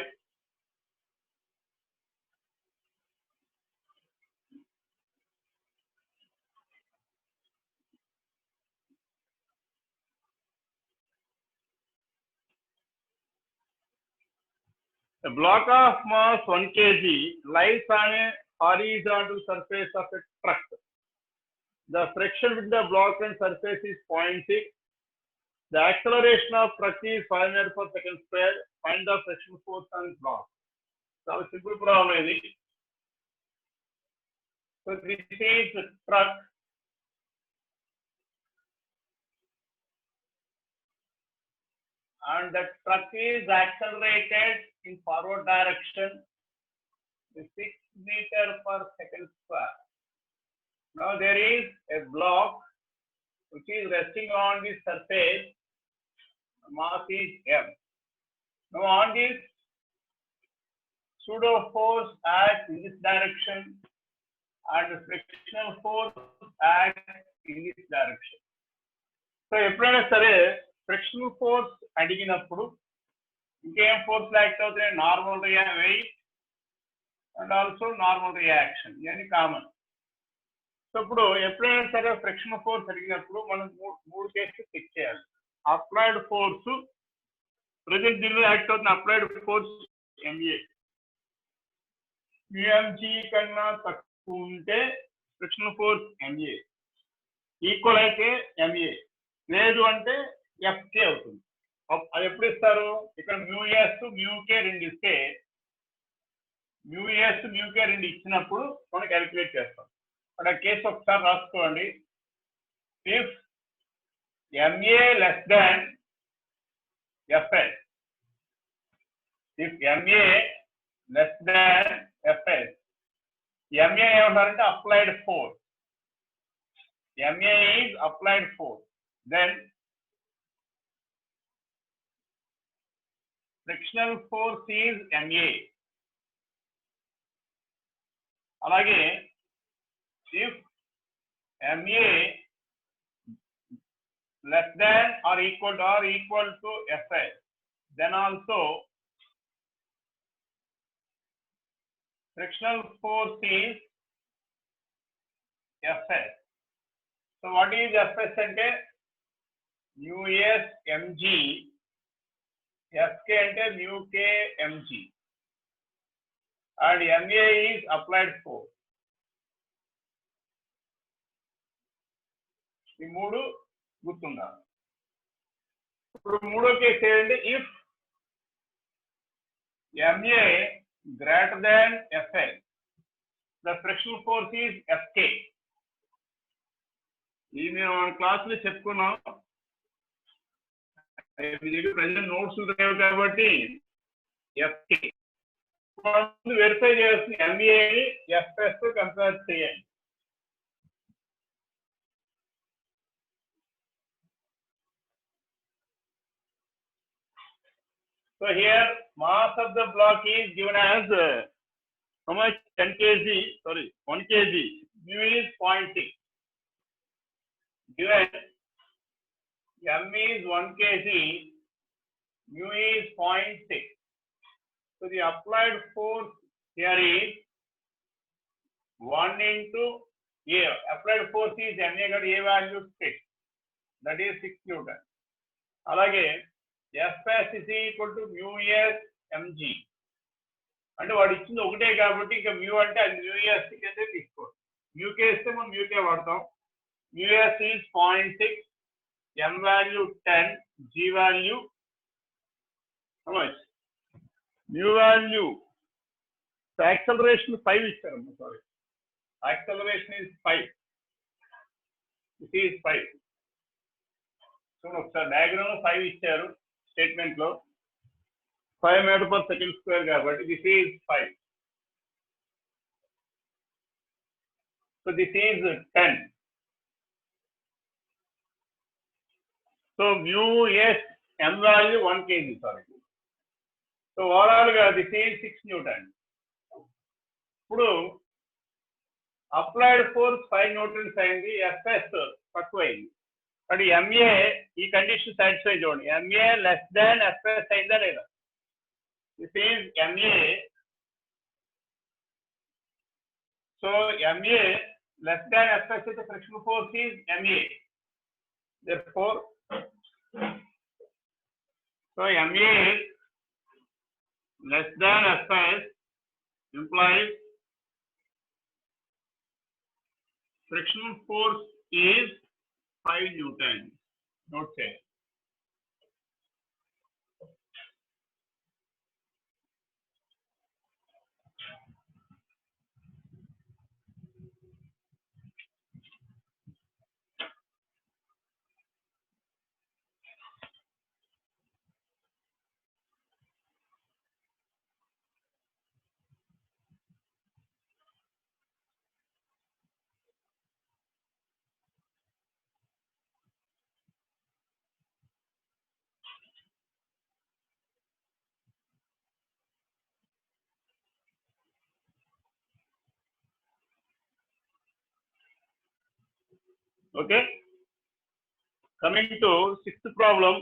A block of mass 1 kg lies on a horizontal surface of a truck. The friction with the block and surface is 0.6. The acceleration of truck is 5 meters per second square. Find the friction force on block. So simple problem is it. So this is a truck. And the truck is accelerated in forward direction with 6 meters per second square. Now there is a block which is resting on this surface. Mass is m. Now on this, pseudo force acts in this direction and the frictional force acts in this direction. So ఎప్పుడైనా సరే frictional force అడిగినప్పుడు ఇంకేం force act అవుతాయి? Normal weight and also normal reaction, ఇవన్నీ common. So ఇప్పుడు ఎప్పుడైనా సరే frictional force అడిగినప్పుడు మనం మూడు కేసులు చెక్ చేయాలి. అప్లైడ్ ఫోర్స్, ప్రజెంట్ దీనిలో యాక్ట్ అవుతున్న అప్లైడ్ ఫోర్స్ ఎంఏ, యుఎంజీ కన్నా తక్కువ ఉంటే ఫ్రిక్షనల్ ఫోర్స్ ఎంఏ, ఈక్వల్ అయితే ఎంఏ, లేదు అంటే ఎఫ్కే అవుతుంది. అది ఎప్పుడు ఇస్తారు? ఇక్కడ మ్యూఎస్ మ్యూకే రెండు ఇస్తే, మ్యూఎస్ మ్యూకే రెండు ఇచ్చినప్పుడు మనం క్యాలిక్యులేట్ చేస్తాం. అక్కడ కేసు ఒకసారి రాసుకోండి. If MA less than FS, if MA less than FS, MA ఏమంటారంటే applied force, MA is applied force, then frictional force is MA. అలాగే if MA less than or equal to Fs, then also frictional force is Fs. So what is Fs ante? mu s mg, Fk ante mu k mg, and Ma is applied force. ఈ మూడు గుర్తుండాలి. ఇప్పుడు మూడో case ఏంటంటే if MA greater than FL, the frictional force is FK. ఇది మేము మన క్లాసులో చెప్పుకున్నాం. మీ దగ్గర ప్రజెంట్ నోట్స్ లేవు కాబట్టి ఎఫ్కే వెరిఫై చేస్తుంది. ఎంఏని ఎఫ్ఎస్ తో కంపేర్ చేయండి. So here mass of the block is given as how much? 10 kg, sorry, 1 kg. Mu is 0.6. Given M is 1 kg, mu is 0.6. So the applied force here is 1 into A. Applied force is MA got A value 6. That is 6 Newton. అలాగే Fs is equal to mu s mg. అంటే వాడు ఇచ్చింది ఒకటే కాబట్టి ఇంకా mu అంటే అది మ్యూఎస్ కింద తీసుకోండి. మ్యూకే ఇస్తే మనం మ్యూకే వాడతాం. Mu s is 0.6, M value 10, G value mu value acceleration 5 ఇచ్చారమ్మా. Sorry, acceleration is 5. This is 5. చూడండి ఒకసారి డయాగ్రామ్ లో 5 ఇచ్చారు స్టేట్మెంట్ లో. 5 meter per second square కాబట్టి this is 5. So this is 10. So mu s m value 1 kg, sorry. So overall గా this is 6 Newton. ఇప్పుడు applied force 5 Newton's అయింది, FS తక్కువైంది. బట్ ఎంఏ ఈ కండిషన్ సాటిస్ఫై చూడండి. ఎంఏ లెస్ దాన్ ఎఫ్ఎస్ అయిందా లేదా? This is MA. So MA less than Fs, the frictional force is MA. Therefore, so MA less than Fs implies frictional force is 5 Newton. Note say. Okay. Coming to sixth problem.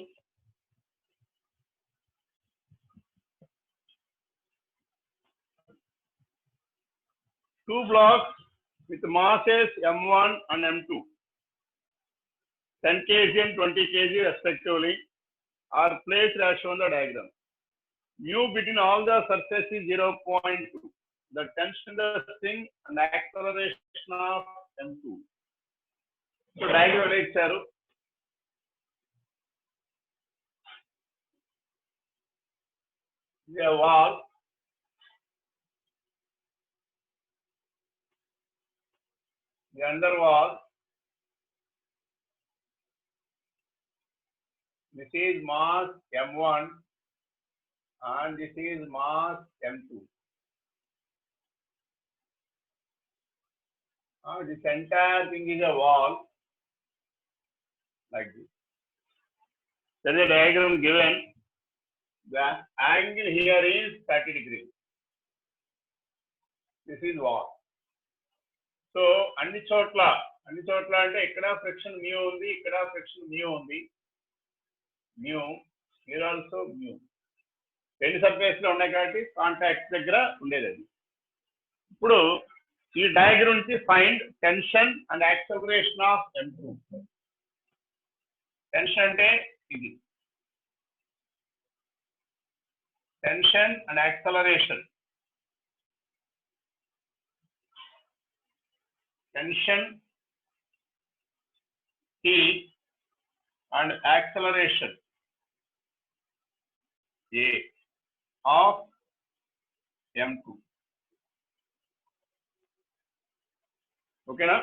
Two blocks with masses M1 and M2, 10 kg and 20 kg respectively, are placed as shown in the diagram. Mu between all the surfaces is 0.2. The tension in the string and acceleration of M2. So diagram icharu. A wall. The under wall. This is mass M1 and this is mass M2. This entire thing is a wall like this. There is a diagram given. The angle here is 30 degrees. This is wall. So అన్ని చోట్ల అంటే ఇక్కడ friction mu ఉంది, ఇక్కడ friction mu ఉంది. Mu here also mu. రెండు surface లో ఉన్నాయి కాబట్టి కాంటాక్ట్ దగ్గర ఉండేది అది. ఇప్పుడు ఈ డయాగ్రామ్ నుంచి find tension and acceleration of M2. Tension అంటే ఇది. Tension and acceleration. Tension T and acceleration A of M2. Okay na?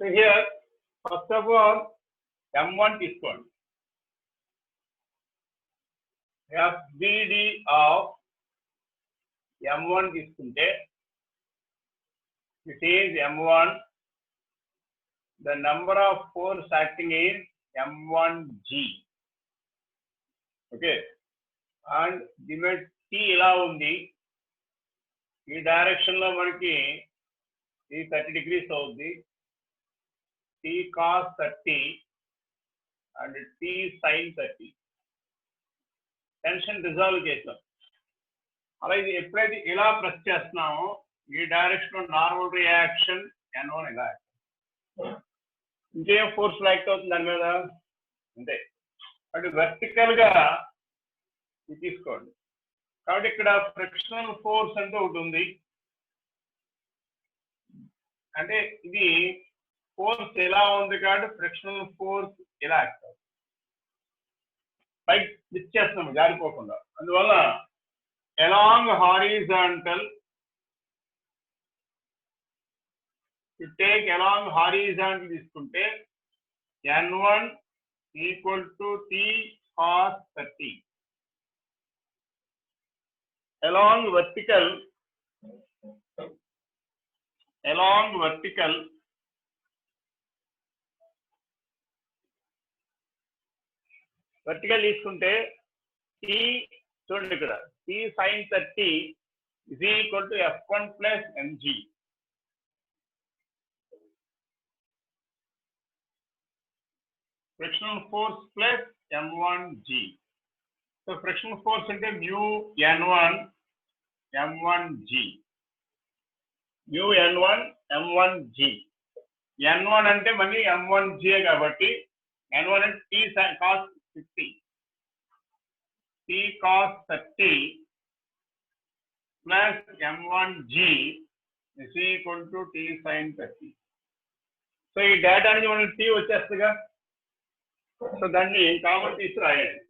So here, first of all, M1 తీసుకోండి. FBD of M1 తీసుకుంటే, it is M1. The number of force acting is M1G. Okay. And limit T ఇలా ఉంది. ఈ direction లో మనకి ఈ 30 degrees అవుతుంది. T cos 30 and T sin 30. Tension resolve చేసాం. అలా ఇది ఎప్పుడైతే ఇలా ప్రెస్ చేస్తున్నామో ఈ డైరెక్షన్ లో నార్మల్ రియాక్షన్ N1 ఇలా ఇంకేం ఫోర్స్ యాక్ట్ అవుతుంది దాని మీద అంతే. అంటే వెర్టికల్ గా ఇది తీసుకోండి. కాబట్టి ఇక్కడ ఫ్రిక్షనల్ ఫోర్స్ అంటే ఒకటి ఉంది. అంటే ఇది ఫోర్స్ ఎలా ఉంది కాబట్టి ఫ్రిక్షనల్ ఫోర్స్ ఎలా యాక్ట్ అవుతుంది. పైకి లిఫ్ట్ చేస్తున్నాము జారిపోకుండా. అందువల్ల along horizontal take along horizontal తీసుకుంటే N1 equal to T cos 30. Along vertical తీసుకుంటే T చూడండి ఇక్కడ T sin 30 is equal to F1 plus mg. Frictional force plus M1G. So frictional force అంటే mu N1 M1G. mu N1 M1G. N1 అంటే మళ్ళీ M1G కాబట్టి N1 అంటే T cos 50. T cos 30 plus M1G is equal to T sin 30. So ఈ data నుంచి మనకి T వచ్చేస్తుందిగా. So దాన్ని common తీసి రాయండి.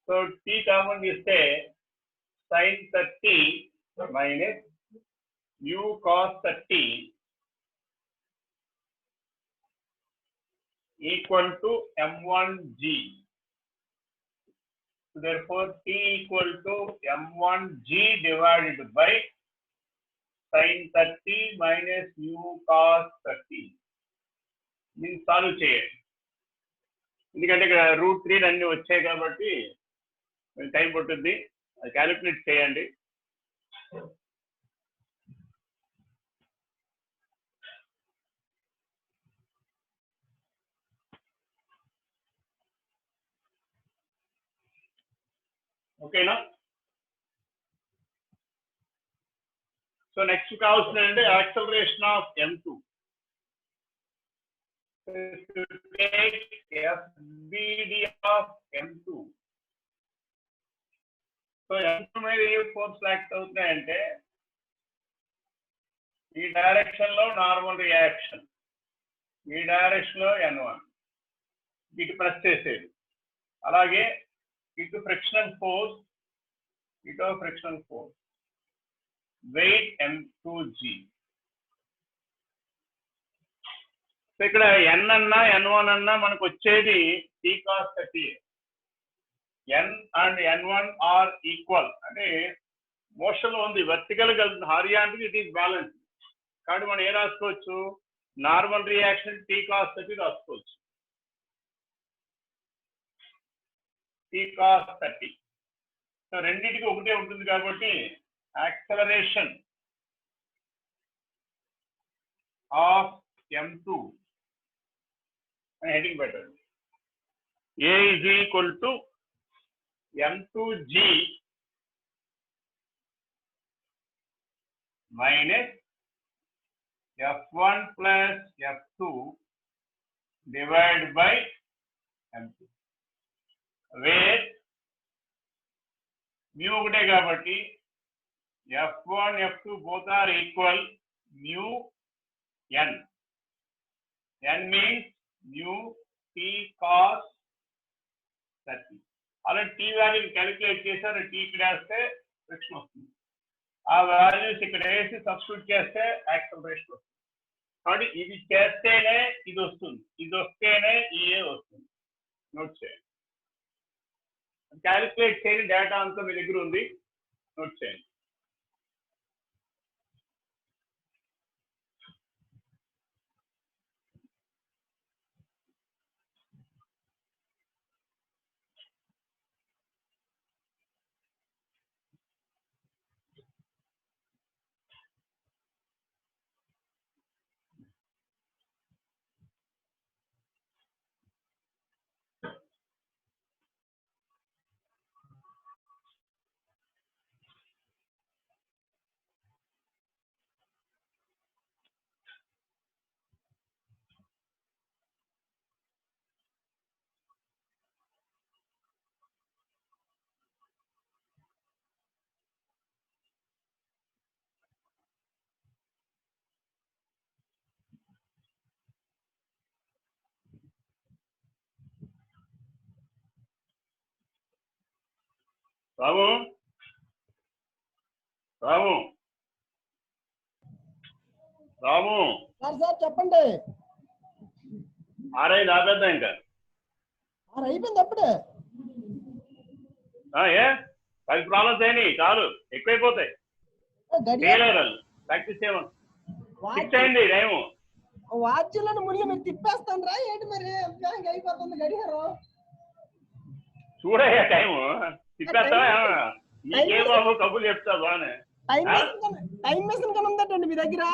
సో T కామన్ తీస్తే sin 30 minus mu cos 30 equal to M1G. therefore t equal to m1g divided by sin 30 minus u cos 30. దీన్ని solve చేయండి, ఎందుకంటే ఇక్కడ √3 అన్ని వచ్చాయి కాబట్టి టైం పట్టుద్ది. అది క్యాలిక్యులేట్ చేయండి. ఓకేనా? సో నెక్స్ట్ కావాల్సిందంటే acceleration of m2. To take FBD of m2. So m2 మీద ఏ ఫోర్స్ యాక్ట్ అవుతున్నాయంటే ఈ డైరెక్షన్ లో నార్మల్ రియాక్షన్, ఈ డైరెక్షన్ లో n1 ఇటు ప్రెస్ చేసేది, అలాగే ఇటు ఫ్రిక్షనల్ ఫోర్స్, ఇటు ఫ్రిక్షనల్ ఫోర్స్, వెయిట్ m2g. ఇక్కడ n అన్నా n1 అన్నా మనకు వచ్చేది t cos 30. n and n1 are equal, అంటే మోషన్ లో ఉంది, వర్టికల్ గా హారిజాంటల్ ఇట్ ఈస్ బ్యాలెన్స్. కాబట్టి మనం ఏ రాసుకోవచ్చు, నార్మల్ రియాక్షన్ t cos 30 రాసుకోవచ్చు, t cos 30. సో రెండింటికి ఒకటే ఉంటుంది కాబట్టి acceleration of m2 heading better. A is equal to m2g minus f1 plus f2 divided by m2, where mu ఒకటే కాబట్టి f1 f2 both are equal mu n. n means mu t cos 30. అలా t value calculate చేశారు, t ఇక్కడ వేస్తే friction వస్తుంది, ఆ values ఇక్కడ వేసి సబ్స్టిట్యూట్ చేస్తే యాక్సలరేషన్ వస్తుంది. కాబట్టి ఇది చేస్తేనే ఇది వస్తుంది, ఇది వస్తేనే ఏ వస్తుంది. నోట్ చేయండి, క్యాలిక్యులేట్ చేయని డేటా అంతా మీ దగ్గర ఉంది, నోట్ చేయండి. రాము రాము రాము సార్ చెప్పండి. 6:05 ఆపేద్దాం ఇంకా. అయిపోయింది అప్పుడే. ఏ 10 ప్రాబ్లమ్స్ అయినాయి, చాలు, ఎక్కువైపోతాయి. ప్రాక్టీస్ చేయమని ఫిక్స్ అయింది టైము. వాచ్లను ముందు మీరు తిప్పేస్తాను రా ఏంటి మరి అయిపోతుంది గడియారం. చూడయ్యా టైము తిప్పేస్తావా, నీకే బాబు కబుర్లు చెప్తా బాగానే. టైం మెషిన్ కన్నా ఉందటండి మీ దగ్గర?